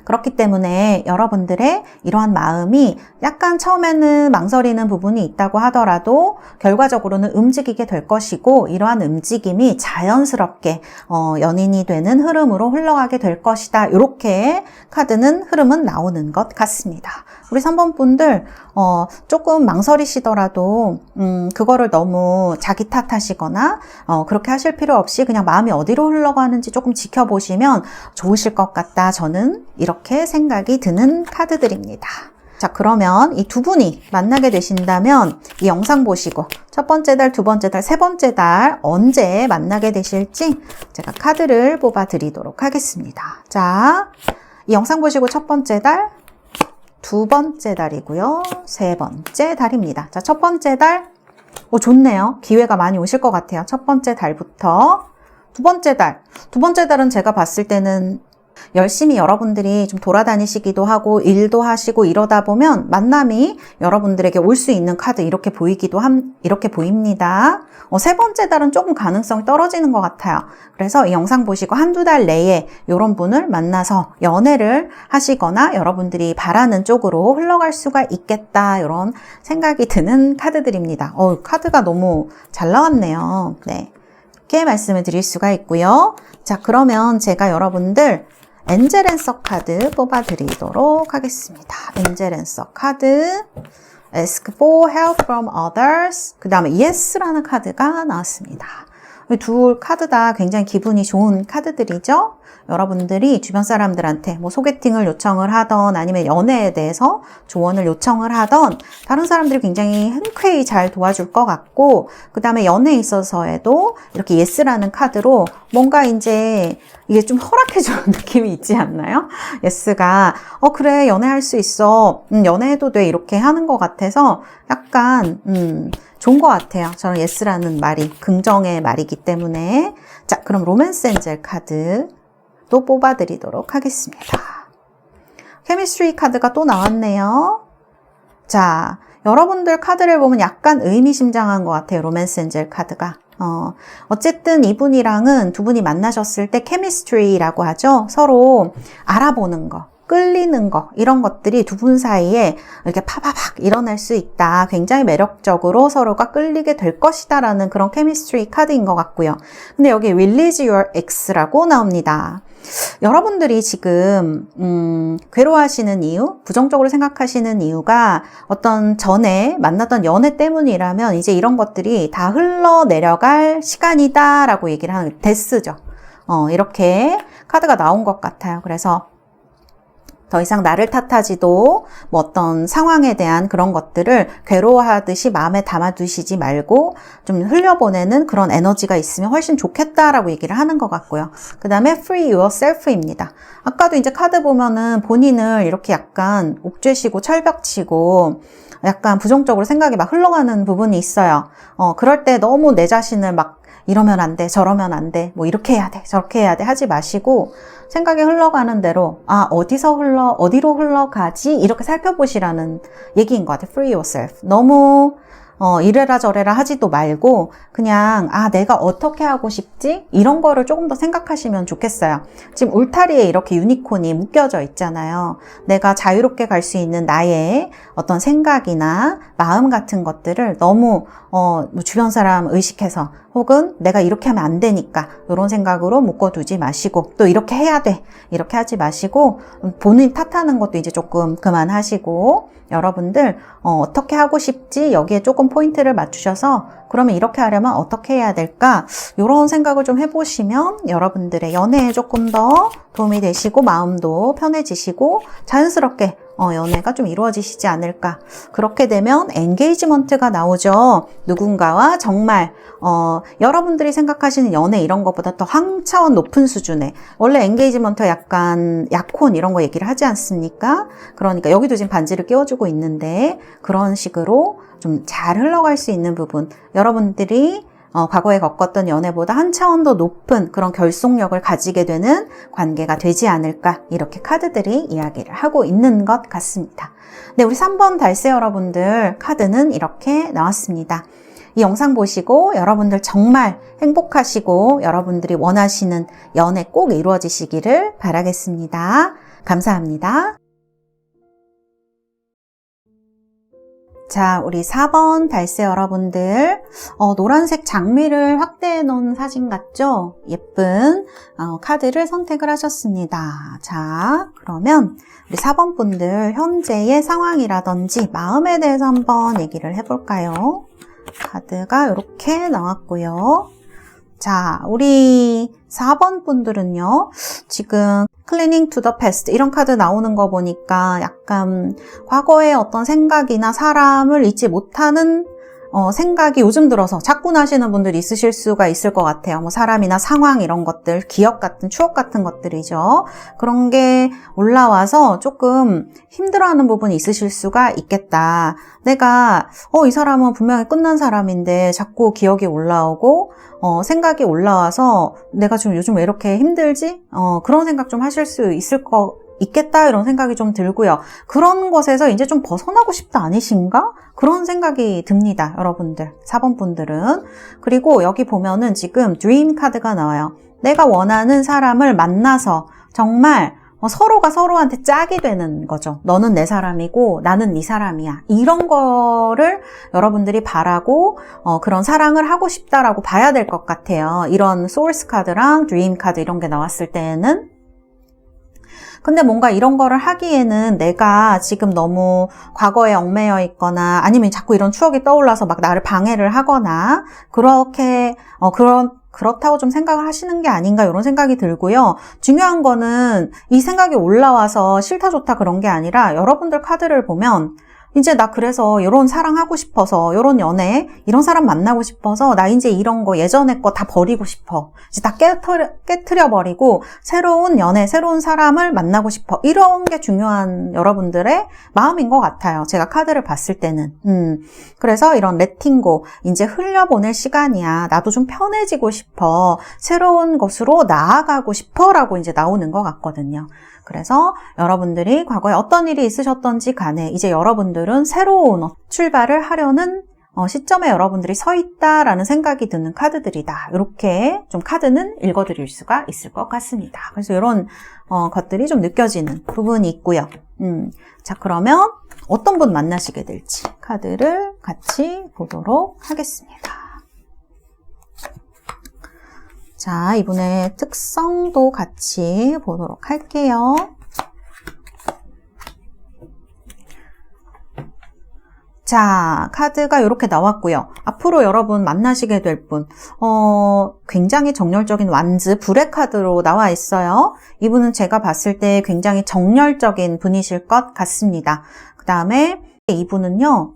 그렇기 때문에 여러분들의 이러한 마음이 약간 처음에는 망설이는 부분이 있다고 하더라도 결과적으로는 움직이게 될 것이고 이러한 움직임이 자연스럽게 연인이 되는 흐름으로 흘러가게 될 것이다. 이렇게 카드는 흐름은 나오는 것 같습니다. 우리 3번 분들 조금 망설이시더라도 그거를 너무 자기 탓하시거나 그렇게 하실 필요 없이 그냥 마음이 어디로 흘러가는지 조금 지켜보시면 좋으실 것 같다. 저는 이렇게 생각이 드는 카드들입니다. 자, 그러면 이 두 분이 만나게 되신다면 이 영상 보시고 첫 번째 달, 두 번째 달, 세 번째 달 언제 만나게 되실지 제가 카드를 뽑아 드리도록 하겠습니다. 자, 이 영상 보시고 첫 번째 달, 두 번째 달이고요. 세 번째 달입니다. 자, 첫 번째 달, 좋네요. 기회가 많이 오실 것 같아요. 첫 번째 달부터 두 번째 달. 두 번째 달은 제가 봤을 때는 열심히 여러분들이 좀 돌아다니시기도 하고 일도 하시고 이러다 보면 만남이 여러분들에게 올 수 있는 카드 이렇게 이렇게 보입니다. 세 번째 달은 조금 가능성이 떨어지는 것 같아요. 그래서 이 영상 보시고 한두 달 내에 이런 분을 만나서 연애를 하시거나 여러분들이 바라는 쪽으로 흘러갈 수가 있겠다, 이런 생각이 드는 카드들입니다. 카드가 너무 잘 나왔네요. 네, 이렇게 말씀을 드릴 수가 있고요. 자, 그러면 제가 여러분들 엔젤 앤서 카드 뽑아드리도록 하겠습니다. 엔젤 앤서 카드, Ask for help from others, 그 다음에 Yes라는 카드가 나왔습니다. 이 두 카드 다 굉장히 기분이 좋은 카드들이죠. 여러분들이 주변 사람들한테 뭐 소개팅을 요청을 하던 아니면 연애에 대해서 조언을 요청을 하던 다른 사람들이 굉장히 흔쾌히 잘 도와줄 것 같고, 그 다음에 연애에 있어서에도 이렇게 예스라는 카드로 뭔가 이제 이게 좀 허락해주는 느낌이 있지 않나요? 예스가 그래, 연애할 수 있어, 연애해도 돼, 이렇게 하는 것 같아서 약간 좋은 것 같아요. 저는 예스라는 말이 긍정의 말이기 때문에. 자, 그럼 로맨스 엔젤 카드 또 뽑아드리도록 하겠습니다. 케미스트리 카드가 또 나왔네요. 자, 여러분들 카드를 보면 약간 의미심장한 것 같아요. 로맨스 엔젤 카드가. 어쨌든 이분이랑은 두 분이 만나셨을 때 케미스트리라고 하죠. 서로 알아보는 거, 끌리는 거, 이런 것들이 두 분 사이에 이렇게 파바박 일어날 수 있다. 굉장히 매력적으로 서로가 끌리게 될 것이다 라는 그런 케미스트리 카드인 것 같고요. 근데 여기 Release Your X라고 나옵니다. 여러분들이 지금 괴로워하시는 이유, 부정적으로 생각하시는 이유가 어떤 전에 만났던 연애 때문이라면 이제 이런 것들이 다 흘러내려갈 시간이다 라고 얘기를 하는 데스죠. 이렇게 카드가 나온 것 같아요. 그래서 더 이상 나를 탓하지도 뭐 어떤 상황에 대한 그런 것들을 괴로워하듯이 마음에 담아두시지 말고 좀 흘려보내는 그런 에너지가 있으면 훨씬 좋겠다라고 얘기를 하는 것 같고요. 그 다음에 Free Yourself입니다. 아까도 이제 카드 보면은 본인을 이렇게 약간 옥죄시고 철벽치고 약간 부정적으로 생각이 막 흘러가는 부분이 있어요. 그럴 때 너무 내 자신을 막 이러면 안 돼, 저러면 안 돼, 뭐 이렇게 해야 돼, 저렇게 해야 돼 하지 마시고 생각이 흘러가는 대로 어디로 흘러가지? 이렇게 살펴보시라는 얘기인 것 같아요. Free yourself. 너무 이래라 저래라 하지도 말고 그냥 내가 어떻게 하고 싶지? 이런 거를 조금 더 생각하시면 좋겠어요. 지금 울타리에 이렇게 유니콘이 묶여져 있잖아요. 내가 자유롭게 갈 수 있는 나의 어떤 생각이나 마음 같은 것들을 너무 주변 사람 의식해서 혹은 내가 이렇게 하면 안 되니까 이런 생각으로 묶어두지 마시고, 또 이렇게 해야 돼 이렇게 하지 마시고 본인 탓하는 것도 이제 조금 그만하시고, 여러분들 어떻게 하고 싶지? 여기에 조금 포인트를 맞추셔서 그러면 이렇게 하려면 어떻게 해야 될까? 이런 생각을 좀 해보시면 여러분들의 연애에 조금 더 도움이 되시고 마음도 편해지시고 자연스럽게 연애가 좀 이루어지시지 않을까. 그렇게 되면 엔게이지먼트가 나오죠. 누군가와 정말 여러분들이 생각하시는 연애 이런 것보다 더 한 차원 높은 수준의, 원래 엔게이지먼트가 약간 약혼 이런 거 얘기를 하지 않습니까? 그러니까 여기도 지금 반지를 끼워주고 있는데 그런 식으로 좀 잘 흘러갈 수 있는 부분, 여러분들이 과거에 겪었던 연애보다 한 차원 더 높은 그런 결속력을 가지게 되는 관계가 되지 않을까, 이렇게 카드들이 이야기를 하고 있는 것 같습니다. 네, 우리 3번 달세 여러분들 카드는 이렇게 나왔습니다. 이 영상 보시고 여러분들 정말 행복하시고 여러분들이 원하시는 연애 꼭 이루어지시기를 바라겠습니다. 감사합니다. 자, 우리 4번 달세 여러분들, 노란색 장미를 확대해 놓은 사진 같죠? 예쁜 카드를 선택을 하셨습니다. 자, 그러면 우리 4번 분들 현재의 상황이라든지 마음에 대해서 한번 얘기를 해볼까요? 카드가 이렇게 나왔고요. 자, 우리 4번 분들은요, 지금 Clinging to the past 이런 카드 나오는 거 보니까 약간 과거의 어떤 생각이나 사람을 잊지 못하는 생각이 요즘 들어서 자꾸 나시는 분들이 있으실 수가 있을 것 같아요. 뭐 사람이나 상황 이런 것들, 기억 같은, 추억 같은 것들이죠. 그런 게 올라와서 조금 힘들어하는 부분이 있으실 수가 있겠다. 내가 이 사람은 분명히 끝난 사람인데 자꾸 기억이 올라오고 생각이 올라와서 내가 지금 요즘 왜 이렇게 힘들지? 그런 생각 좀 하실 수 있겠다 이런 생각이 좀 들고요. 그런 것에서 이제 좀 벗어나고 싶다 아니신가? 그런 생각이 듭니다. 여러분들 4번 분들은. 그리고 여기 보면은 지금 드림 카드가 나와요. 내가 원하는 사람을 만나서 정말 서로가 서로한테 짝이 되는 거죠. 너는 내 사람이고 나는 네 사람이야. 이런 거를 여러분들이 바라고 그런 사랑을 하고 싶다라고 봐야 될 것 같아요. 이런 소울스 카드랑 드림 카드 이런 게 나왔을 때는. 근데 뭔가 이런 거를 하기에는 내가 지금 너무 과거에 얽매여 있거나 아니면 자꾸 이런 추억이 떠올라서 막 나를 방해를 하거나 그렇다고 좀 생각을 하시는 게 아닌가 이런 생각이 들고요. 중요한 거는 이 생각이 올라와서 싫다 좋다 그런 게 아니라 여러분들 카드를 보면 이제 나 그래서 이런 사랑하고 싶어서 이런 연애 이런 사람 만나고 싶어서 나 이제 이런 거 예전에 거 다 버리고 싶어. 이제 다 깨트려 버리고 새로운 연애 새로운 사람을 만나고 싶어. 이런 게 중요한 여러분들의 마음인 것 같아요. 제가 카드를 봤을 때는. 그래서 이런 레팅고 이제 흘려보낼 시간이야. 나도 좀 편해지고 싶어. 새로운 것으로 나아가고 싶어 라고 이제 나오는 것 같거든요. 그래서 여러분들이 과거에 어떤 일이 있으셨던지 간에 이제 여러분들은 새로운 출발을 하려는 시점에 여러분들이 서 있다라는 생각이 드는 카드들이다. 이렇게 좀 카드는 읽어드릴 수가 있을 것 같습니다. 그래서 이런 것들이 좀 느껴지는 부분이 있고요. 자, 그러면 어떤 분 만나시게 될지 카드를 같이 보도록 하겠습니다. 자, 이분의 특성도 같이 보도록 할게요. 자, 카드가 이렇게 나왔고요. 앞으로 여러분 만나시게 될 분, 굉장히 정열적인 완즈, 불의 카드로 나와 있어요. 이분은 제가 봤을 때 굉장히 정열적인 분이실 것 같습니다. 그 다음에 이분은요,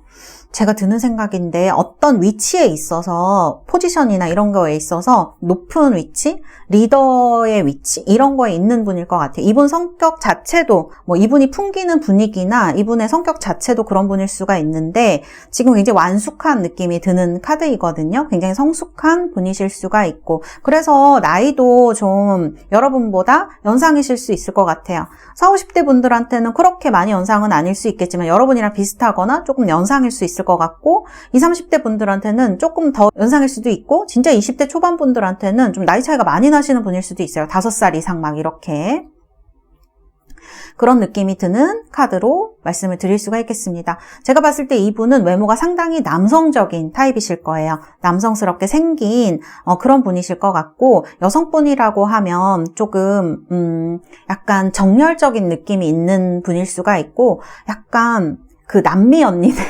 제가 드는 생각인데 어떤 위치에 있어서 포지션이나 이런 거에 있어서 높은 위치, 리더의 위치 이런 거에 있는 분일 것 같아요. 이분 성격 자체도 뭐 이분이 풍기는 분위기나 이분의 성격 자체도 그런 분일 수가 있는데 지금 굉장히 완숙한 느낌이 드는 카드이거든요. 굉장히 성숙한 분이실 수가 있고 그래서 나이도 좀 여러분보다 연상이실 수 있을 것 같아요. 40, 50대 분들한테는 그렇게 많이 연상은 아닐 수 있겠지만 여러분이랑 비슷하거나 조금 연상일 수 있을 것 같고 20, 30대 분들한테는 조금 더 연상일 수도 있고 진짜 20대 초반 분들한테는 좀 나이 차이가 많이 나시는 분일 수도 있어요. 5살 이상 막 이렇게. 그런 느낌이 드는 카드로 말씀을 드릴 수가 있겠습니다. 제가 봤을 때 이분은 외모가 상당히 남성적인 타입이실 거예요. 남성스럽게 생긴 그런 분이실 것 같고 여성분이라고 하면 조금 약간 정열적인 느낌이 있는 분일 수가 있고 약간 그 남미 언니들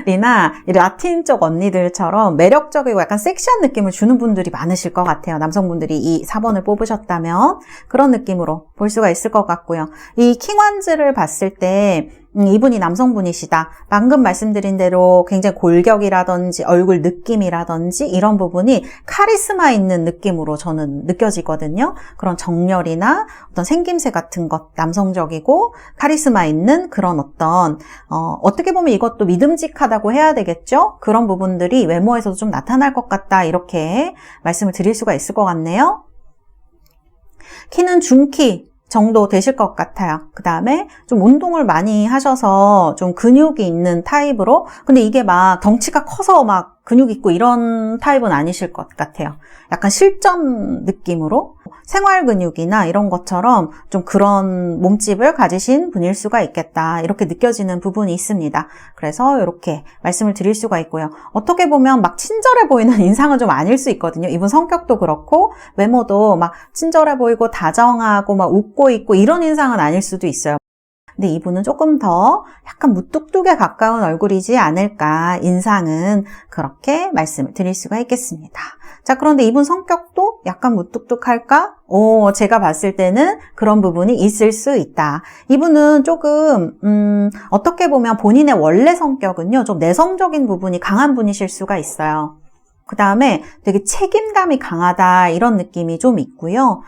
이나 라틴 쪽 언니들처럼 매력적이고 약간 섹시한 느낌을 주는 분들이 많으실 것 같아요. 남성분들이 이 4번을 뽑으셨다면 그런 느낌으로 볼 수가 있을 것 같고요. 이 킹완즈를 봤을 때 이분이 남성분이시다. 방금 말씀드린 대로 굉장히 골격이라든지 얼굴 느낌이라든지 이런 부분이 카리스마 있는 느낌으로 저는 느껴지거든요. 그런 정열이나 어떤 생김새 같은 것, 남성적이고 카리스마 있는 그런 어떻게 보면 이것도 믿음직하다고 해야 되겠죠? 그런 부분들이 외모에서도 좀 나타날 것 같다. 이렇게 말씀을 드릴 수가 있을 것 같네요. 키는 중키 정도 되실 것 같아요. 그 다음에 좀 운동을 많이 하셔서 좀 근육이 있는 타입으로 근데 이게 막 덩치가 커서 막 근육 있고 이런 타입은 아니실 것 같아요. 약간 실전 느낌으로 생활 근육이나 이런 것처럼 좀 그런 몸집을 가지신 분일 수가 있겠다. 이렇게 느껴지는 부분이 있습니다. 그래서 이렇게 말씀을 드릴 수가 있고요. 어떻게 보면 막 친절해 보이는 인상은 좀 아닐 수 있거든요. 이분 성격도 그렇고 외모도 막 친절해 보이고 다정하고 막 웃고 있고 이런 인상은 아닐 수도 있어요. 근데 이분은 조금 더 약간 무뚝뚝에 가까운 얼굴이지 않을까, 인상은 그렇게 말씀을 드릴 수가 있겠습니다. 자, 그런데 이분 성격도 약간 무뚝뚝할까? 제가 봤을 때는 그런 부분이 있을 수 있다. 이분은 조금 어떻게 보면 본인의 원래 성격은요, 좀 내성적인 부분이 강한 분이실 수가 있어요. 그 다음에 되게 책임감이 강하다, 이런 느낌이 좀 있고요.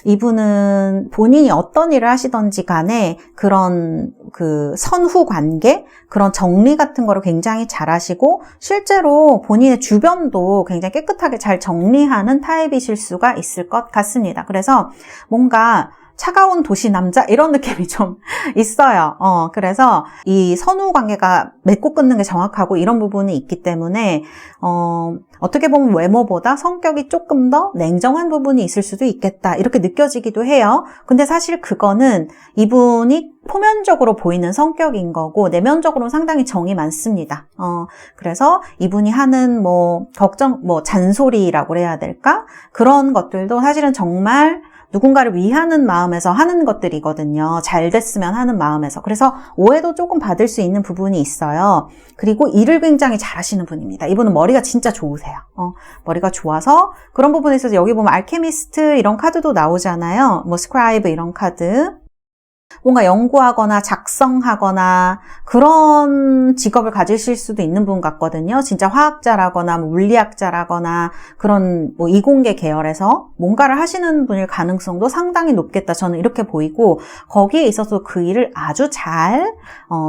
이분은 본인이 어떤 일을 하시던지 간에 그런 그 선후 관계, 그런 정리 같은 거를 굉장히 잘 하시고, 실제로 본인의 주변도 굉장히 깨끗하게 잘 정리하는 타입이실 수가 있을 것 같습니다. 그래서 뭔가 차가운 도시 남자, 이런 느낌이 좀 있어요. 그래서 이 선후 관계가 맺고 끊는 게 정확하고 이런 부분이 있기 때문에 어떻게 보면 외모보다 성격이 조금 더 냉정한 부분이 있을 수도 있겠다, 이렇게 느껴지기도 해요. 근데 사실 그거는 이분이 표면적으로 보이는 성격인 거고, 내면적으로는 상당히 정이 많습니다. 그래서 이분이 하는 잔소리라고 해야 될까? 그런 것들도 사실은 정말 누군가를 위하는 마음에서 하는 것들이거든요. 잘 됐으면 하는 마음에서. 그래서 오해도 조금 받을 수 있는 부분이 있어요. 그리고 일을 굉장히 잘하시는 분입니다. 이분은 머리가 진짜 좋으세요. 머리가 좋아서 그런 부분에 있어서, 여기 보면 알케미스트 이런 카드도 나오잖아요. 스크라이브 이런 카드. 뭔가 연구하거나 작성하거나 그런 직업을 가지실 수도 있는 분 같거든요. 진짜 화학자라거나 물리학자라거나 그런 이공계 계열에서 뭔가를 하시는 분일 가능성도 상당히 높겠다, 저는 이렇게 보이고, 거기에 있어서 그 일을 아주 잘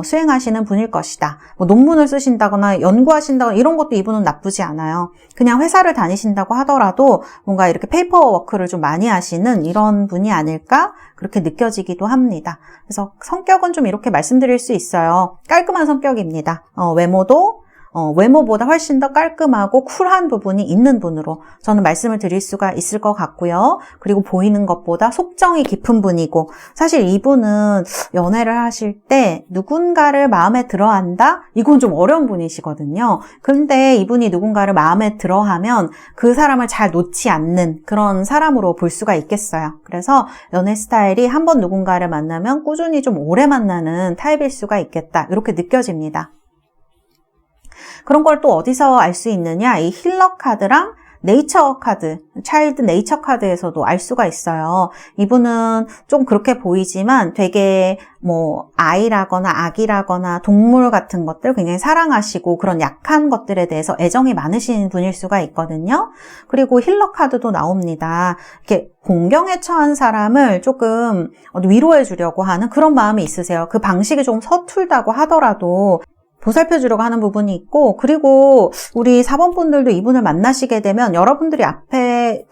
수행하시는 분일 것이다. 논문을 쓰신다거나 연구하신다거나 이런 것도 이분은 나쁘지 않아요. 그냥 회사를 다니신다고 하더라도 뭔가 이렇게 페이퍼워크를 좀 많이 하시는 이런 분이 아닐까, 그렇게 느껴지기도 합니다. 그래서 성격은 좀 이렇게 말씀드릴 수 있어요. 깔끔한 성격입니다. 외모보다 훨씬 더 깔끔하고 쿨한 부분이 있는 분으로 저는 말씀을 드릴 수가 있을 것 같고요. 그리고 보이는 것보다 속정이 깊은 분이고, 사실 이분은 연애를 하실 때 누군가를 마음에 들어한다? 이건 좀 어려운 분이시거든요. 근데 이분이 누군가를 마음에 들어하면 그 사람을 잘 놓지 않는 그런 사람으로 볼 수가 있겠어요. 그래서 연애 스타일이 한번 누군가를 만나면 꾸준히 좀 오래 만나는 타입일 수가 있겠다, 이렇게 느껴집니다. 그런 걸 또 어디서 알 수 있느냐? 이 힐러 카드랑 네이처 카드, 차일드 네이처 카드에서도 알 수가 있어요. 이분은 좀 그렇게 보이지만 되게 아이라거나 아기라거나 동물 같은 것들 굉장히 사랑하시고, 그런 약한 것들에 대해서 애정이 많으신 분일 수가 있거든요. 그리고 힐러 카드도 나옵니다. 이렇게 공경에 처한 사람을 조금 위로해 주려고 하는 그런 마음이 있으세요. 그 방식이 좀 서툴다고 하더라도 보살펴주려고 하는 부분이 있고, 그리고 우리 4번 분들도 이분을 만나시게 되면 여러분들이 앞에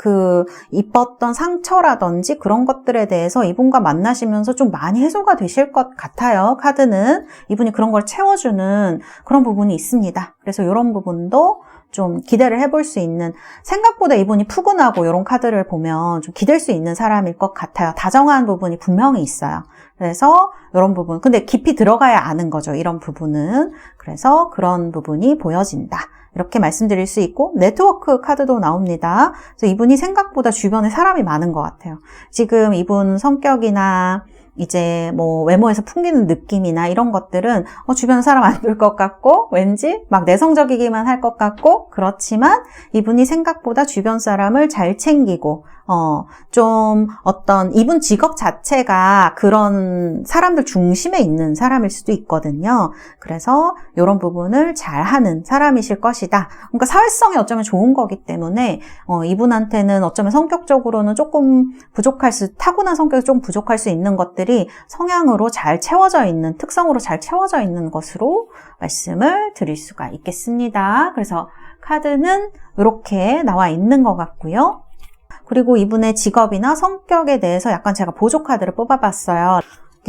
입었던 상처라든지 그런 것들에 대해서 이분과 만나시면서 좀 많이 해소가 되실 것 같아요. 카드는 이분이 그런 걸 채워주는 그런 부분이 있습니다. 그래서 이런 부분도 좀 기대를 해볼 수 있는, 생각보다 이분이 푸근하고 이런 카드를 보면 좀 기댈 수 있는 사람일 것 같아요. 다정한 부분이 분명히 있어요. 그래서 이런 부분, 근데 깊이 들어가야 아는 거죠, 이런 부분은. 그래서 그런 부분이 보여진다, 이렇게 말씀드릴 수 있고, 네트워크 카드도 나옵니다. 그래서 이분이 생각보다 주변에 사람이 많은 것 같아요. 지금 이분 성격이나 이제 외모에서 풍기는 느낌이나 이런 것들은 주변 사람 안 볼 것 같고, 왠지 막 내성적이기만 할 것 같고, 그렇지만 이분이 생각보다 주변 사람을 잘 챙기고, 좀 이분 직업 자체가 그런 사람들 중심에 있는 사람일 수도 있거든요. 그래서 이런 부분을 잘하는 사람이실 것이다. 그러니까 사회성이 어쩌면 좋은 거기 때문에 이분한테는 어쩌면 성격적으로는 조금 타고난 성격이 좀 부족할 수 있는 것들이 성향으로 잘 채워져 있는, 특성으로 잘 채워져 있는 것으로 말씀을 드릴 수가 있겠습니다. 그래서 카드는 이렇게 나와 있는 것 같고요. 그리고 이분의 직업이나 성격에 대해서 약간 제가 보조 카드를 뽑아봤어요.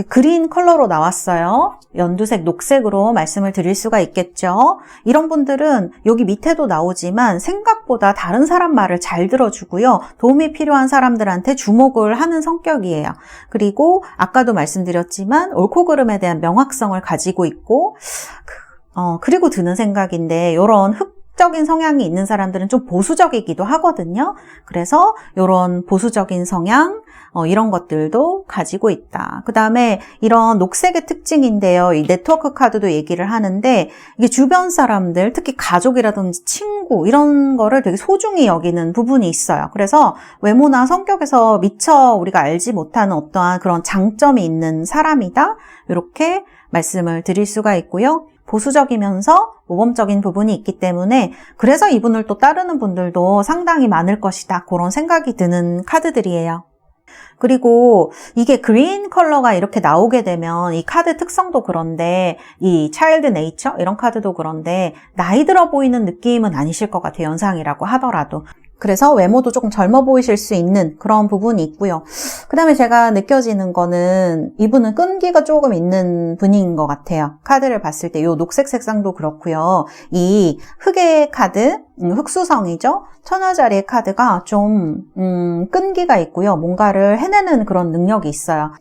그린 컬러로 나왔어요. 연두색, 녹색으로 말씀을 드릴 수가 있겠죠. 이런 분들은 여기 밑에도 나오지만 생각보다 다른 사람 말을 잘 들어주고요. 도움이 필요한 사람들한테 주목을 하는 성격이에요. 그리고 아까도 말씀드렸지만 옳고 그름에 대한 명확성을 가지고 있고, 그리고 드는 생각인데, 이런 흑적인 성향이 있는 사람들은 좀 보수적이기도 하거든요. 그래서 이런 보수적인 성향, 이런 것들도 가지고 있다. 그 다음에 이런 녹색의 특징인데요. 이 네트워크 카드도 얘기를 하는데 이게 주변 사람들, 특히 가족이라든지 친구 이런 거를 되게 소중히 여기는 부분이 있어요. 그래서 외모나 성격에서 미처 우리가 알지 못하는 어떠한 그런 장점이 있는 사람이다. 이렇게 말씀을 드릴 수가 있고요. 보수적이면서 모범적인 부분이 있기 때문에 그래서 이분을 또 따르는 분들도 상당히 많을 것이다. 그런 생각이 드는 카드들이에요. 그리고 이게 그린 컬러가 이렇게 나오게 되면 이 카드 특성도 그런데 이 차일드 네이처 이런 카드도 그런데 나이 들어 보이는 느낌은 아니실 것 같아요. 연상이라고 하더라도. 그래서 외모도 조금 젊어 보이실 수 있는 그런 부분이 있고요. 그 다음에 제가 느껴지는 거는 이분은 끈기가 조금 있는 분인 것 같아요. 카드를 봤을 때 이 녹색 색상도 그렇고요. 이 흑의 카드, 흑수성이죠. 1000원짜리의 카드가 좀 끈기가 있고요. 뭔가를 해내는 그런 능력이 있어요.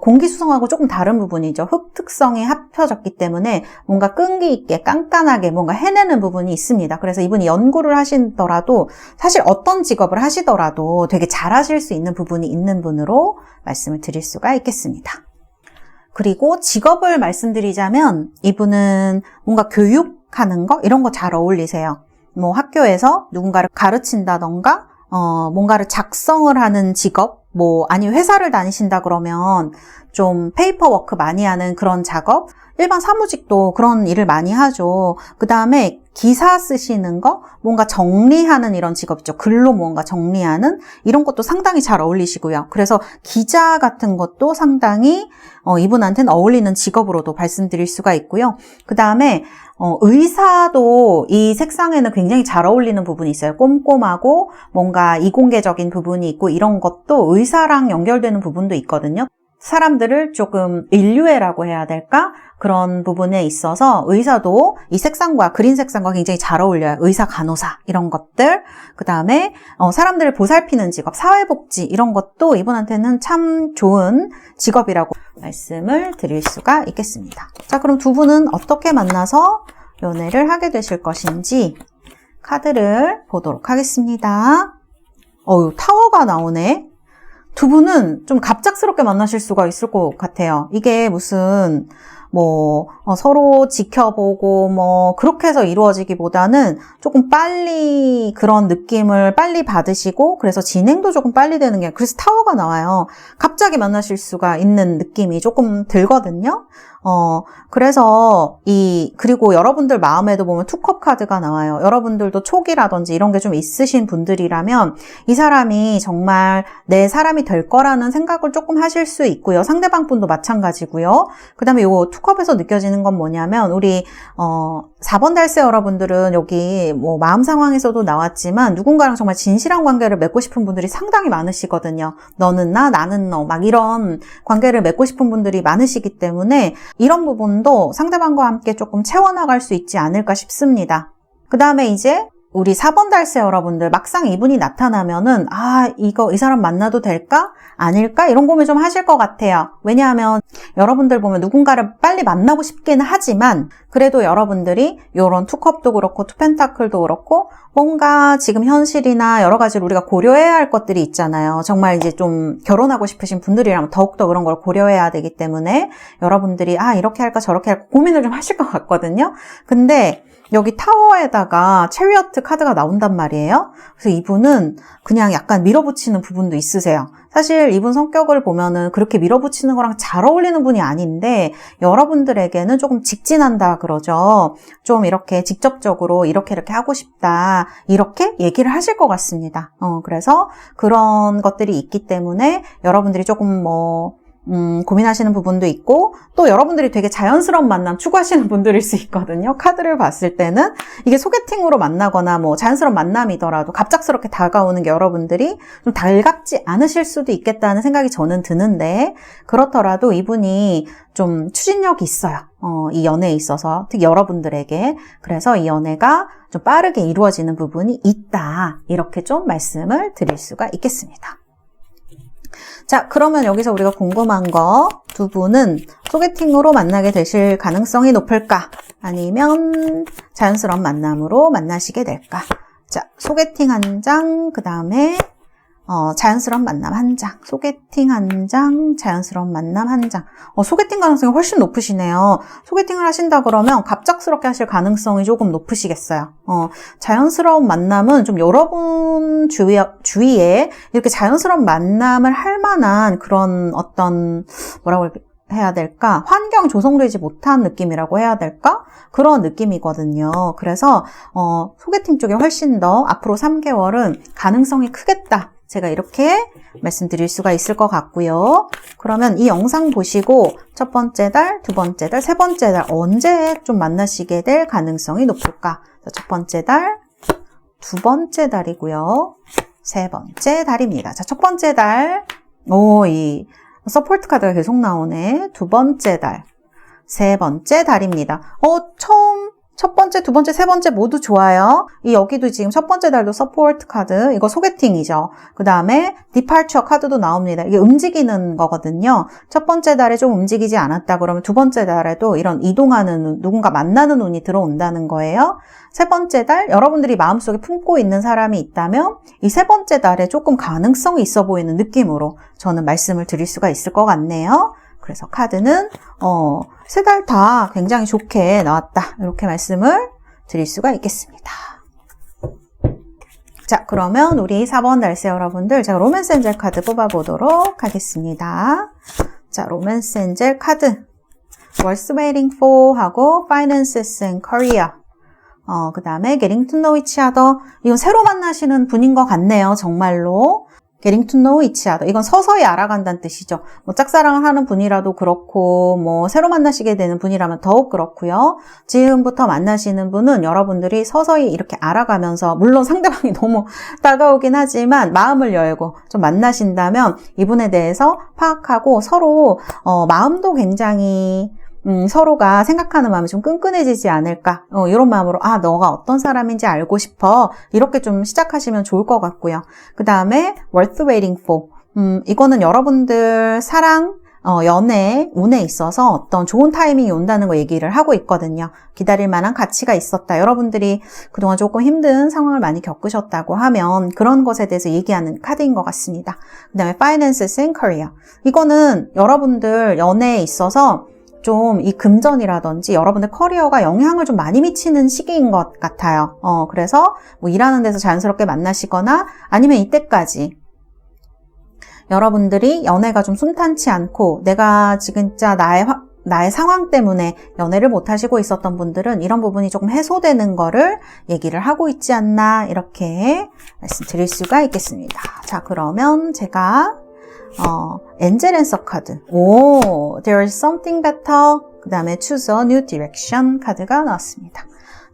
공기수성하고 조금 다른 부분이죠. 흑 특성이 합쳐졌기 때문에 뭔가 끈기 있게 깐깐하게 뭔가 해내는 부분이 있습니다. 그래서 이분이 연구를 하시더라도 사실 어떤 직업을 하시더라도 되게 잘하실 수 있는 부분이 있는 분으로 말씀을 드릴 수가 있겠습니다. 그리고 직업을 말씀드리자면 이분은 뭔가 교육하는 거 이런 거 잘 어울리세요. 뭐 학교에서 누군가를 가르친다던가 뭔가를 작성을 하는 직업 뭐 아니면 회사를 다니신다 그러면 좀 페이퍼워크 많이 하는 그런 작업 일반 사무직도 그런 일을 많이 하죠. 그 다음에 기사 쓰시는 거 뭔가 정리하는 이런 직업 있죠. 글로 뭔가 정리하는 이런 것도 상당히 잘 어울리시고요. 그래서 기자 같은 것도 상당히 이분한테는 어울리는 직업으로도 말씀드릴 수가 있고요. 그 다음에 의사도 이 색상에는 굉장히 잘 어울리는 부분이 있어요. 꼼꼼하고 뭔가 이공계적인 부분이 있고 이런 것도 의사랑 연결되는 부분도 있거든요. 사람들을 조금 인류애라고 해야 될까? 그런 부분에 있어서 의사도 이 색상과 그린 색상과 굉장히 잘 어울려요. 의사, 간호사 이런 것들. 그 다음에 사람들을 보살피는 직업, 사회복지 이런 것도 이분한테는 참 좋은 직업이라고 말씀을 드릴 수가 있겠습니다. 자, 그럼 두 분은 어떻게 만나서 연애를 하게 되실 것인지 카드를 보도록 하겠습니다. 타워가 나오네. 두 분은 좀 갑작스럽게 만나실 수가 있을 것 같아요. 이게 무슨 서로 지켜보고 그렇게 해서 이루어지기보다는 조금 빨리 그런 느낌을 빨리 받으시고 그래서 진행도 조금 빨리 되는 게 그래서 타워가 나와요. 갑자기 만나실 수가 있는 느낌이 조금 들거든요. 그래서 그리고 여러분들 마음에도 보면 투컵 카드가 나와요. 여러분들도 촉이라든지 이런 게 좀 있으신 분들이라면 이 사람이 정말 내 사람이 될 거라는 생각을 조금 하실 수 있고요. 상대방 분도 마찬가지고요. 그 다음에 요 투컵에서 느껴지는 건 뭐냐면 우리 4번 달새 여러분들은 여기 마음 상황에서도 나왔지만 누군가랑 정말 진실한 관계를 맺고 싶은 분들이 상당히 많으시거든요. 너는 나, 나는 너 막 이런 관계를 맺고 싶은 분들이 많으시기 때문에 이런 부분도 상대방과 함께 조금 채워나갈 수 있지 않을까 싶습니다. 그 다음에 이제 우리 4번 달새 여러분들 막상 이분이 나타나면은 이 사람 만나도 될까? 아닐까? 이런 고민 좀 하실 것 같아요. 왜냐하면 여러분들 보면 누군가를 빨리 만나고 싶기는 하지만 그래도 여러분들이 이런 투컵도 그렇고 투펜타클도 그렇고 뭔가 지금 현실이나 여러 가지를 우리가 고려해야 할 것들이 있잖아요. 정말 이제 좀 결혼하고 싶으신 분들이라면 더욱더 그런 걸 고려해야 되기 때문에 여러분들이 이렇게 할까 저렇게 할까 고민을 좀 하실 것 같거든요. 근데 여기 타워에다가 체리어트 카드가 나온단 말이에요. 그래서 이분은 그냥 약간 밀어붙이는 부분도 있으세요. 사실 이분 성격을 보면은 그렇게 밀어붙이는 거랑 잘 어울리는 분이 아닌데 여러분들에게는 조금 직진한다 그러죠. 좀 이렇게 직접적으로 이렇게 하고 싶다 이렇게 얘기를 하실 것 같습니다. 그래서 그런 것들이 있기 때문에 여러분들이 조금 고민하시는 부분도 있고 또 여러분들이 되게 자연스러운 만남 추구하시는 분들일 수 있거든요. 카드를 봤을 때는 이게 소개팅으로 만나거나 자연스러운 만남이더라도 갑작스럽게 다가오는 게 여러분들이 좀 달갑지 않으실 수도 있겠다는 생각이 저는 드는데 그렇더라도 이분이 좀 추진력이 있어요. 이 연애에 있어서 특히 여러분들에게 그래서 이 연애가 좀 빠르게 이루어지는 부분이 있다 이렇게 좀 말씀을 드릴 수가 있겠습니다. 자, 그러면 여기서 우리가 궁금한 거, 두 분은 소개팅으로 만나게 되실 가능성이 높을까? 아니면 자연스러운 만남으로 만나시게 될까? 자, 소개팅 한 장, 그 다음에 자연스러운 만남 한 장, 소개팅 한 장, 자연스러운 만남 한 장. 소개팅 가능성이 훨씬 높으시네요. 소개팅을 하신다 그러면 갑작스럽게 하실 가능성이 조금 높으시겠어요. 자연스러운 만남은 좀 여러분 주위에 이렇게 자연스러운 만남을 할 만한 그런 어떤, 뭐라고 해야 될까? 환경 조성되지 못한 느낌이라고 해야 될까? 그런 느낌이거든요. 그래서 소개팅 쪽에 훨씬 더 앞으로 3개월은 가능성이 크겠다. 제가 이렇게 말씀드릴 수가 있을 것 같고요. 그러면 이 영상 보시고 첫 번째 달, 두 번째 달, 세 번째 달 언제 좀 만나시게 될 가능성이 높을까? 첫 번째 달, 두 번째 달이고요. 세 번째 달입니다. 자, 첫 번째 달, 이 서포트 카드가 계속 나오네. 두 번째 달, 세 번째 달입니다. 첫 번째, 두 번째, 세 번째 모두 좋아요. 여기도 지금 첫 번째 달도 서포트 카드, 이거 소개팅이죠. 그 다음에 디파처 카드도 나옵니다. 이게 움직이는 거거든요. 첫 번째 달에 좀 움직이지 않았다 그러면 두 번째 달에도 이런 이동하는 운, 누군가 만나는 운이 들어온다는 거예요. 세 번째 달, 여러분들이 마음속에 품고 있는 사람이 있다면 이 세 번째 달에 조금 가능성이 있어 보이는 느낌으로 저는 말씀을 드릴 수가 있을 것 같네요. 그래서 카드는 세 달 다 굉장히 좋게 나왔다. 이렇게 말씀을 드릴 수가 있겠습니다. 자, 그러면 우리 4번 달세 여러분들 제가 로맨스 엔젤 카드 뽑아보도록 하겠습니다. 자, 로맨스 엔젤 카드 What's waiting for 하고 Finances and Career 그 다음에 Getting to know each other 이건 새로 만나시는 분인 것 같네요. 정말로 Getting to know each other. 이건 서서히 알아간다는 뜻이죠. 짝사랑을 하는 분이라도 그렇고, 새로 만나시게 되는 분이라면 더욱 그렇고요. 지금부터 만나시는 분은 여러분들이 서서히 이렇게 알아가면서, 물론 상대방이 너무 다가오긴 하지만, 마음을 열고 좀 만나신다면, 이분에 대해서 파악하고 서로, 마음도 굉장히, 서로가 생각하는 마음이 좀 끈끈해지지 않을까 이런 마음으로 너가 어떤 사람인지 알고 싶어 이렇게 좀 시작하시면 좋을 것 같고요. 그 다음에 worth waiting for 이거는 여러분들 사랑 연애, 운에 있어서 어떤 좋은 타이밍이 온다는 거 얘기를 하고 있거든요. 기다릴 만한 가치가 있었다. 여러분들이 그동안 조금 힘든 상황을 많이 겪으셨다고 하면 그런 것에 대해서 얘기하는 카드인 것 같습니다. 그 다음에 Finances and Career 이거는 여러분들 연애에 있어서 좀 이 금전이라든지 여러분의 커리어가 영향을 좀 많이 미치는 시기인 것 같아요. 그래서 일하는 데서 자연스럽게 만나시거나 아니면 이때까지 여러분들이 연애가 좀 순탄치 않고 내가 진짜 나의 상황 때문에 연애를 못 하시고 있었던 분들은 이런 부분이 조금 해소되는 거를 얘기를 하고 있지 않나 이렇게 말씀드릴 수가 있겠습니다. 자, 그러면 제가 엔젤 앤서 카드. There is something better. 그 다음에 choose a new direction 카드가 나왔습니다.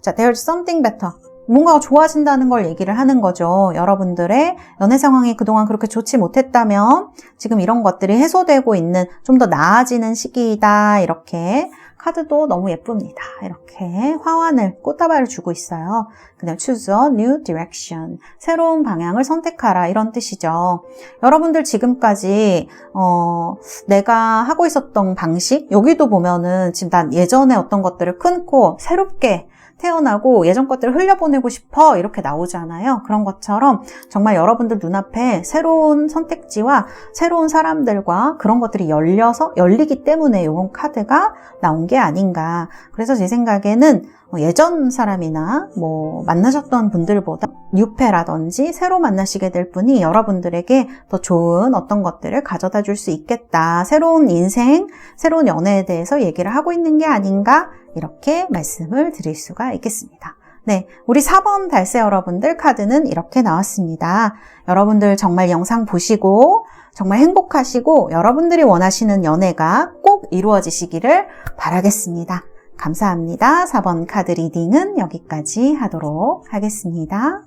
자, there is something better. 뭔가가 좋아진다는 걸 얘기를 하는 거죠. 여러분들의 연애 상황이 그동안 그렇게 좋지 못했다면 지금 이런 것들이 해소되고 있는 좀 더 나아지는 시기이다. 이렇게 카드도 너무 예쁩니다. 이렇게 화환을, 꽃다발을 주고 있어요. 그 다음 choose a new direction. 새로운 방향을 선택하라. 이런 뜻이죠. 여러분들 지금까지 내가 하고 있었던 방식, 여기도 보면은 지금 난 예전에 어떤 것들을 끊고 새롭게 태어나고 예전 것들을 흘려보내고 싶어 이렇게 나오잖아요. 그런 것처럼 정말 여러분들 눈앞에 새로운 선택지와 새로운 사람들과 그런 것들이 열리기 때문에 이런 카드가 나온 게 아닌가. 그래서 제 생각에는 예전 사람이나 만나셨던 분들보다 뉴페라든지 새로 만나시게 될 분이 여러분들에게 더 좋은 어떤 것들을 가져다 줄 수 있겠다. 새로운 인생, 새로운 연애에 대해서 얘기를 하고 있는 게 아닌가 이렇게 말씀을 드릴 수가 있겠습니다. 네, 우리 4번 달세 여러분들 카드는 이렇게 나왔습니다. 여러분들 정말 영상 보시고 정말 행복하시고 여러분들이 원하시는 연애가 꼭 이루어지시기를 바라겠습니다. 감사합니다. 4번 카드 리딩은 여기까지 하도록 하겠습니다.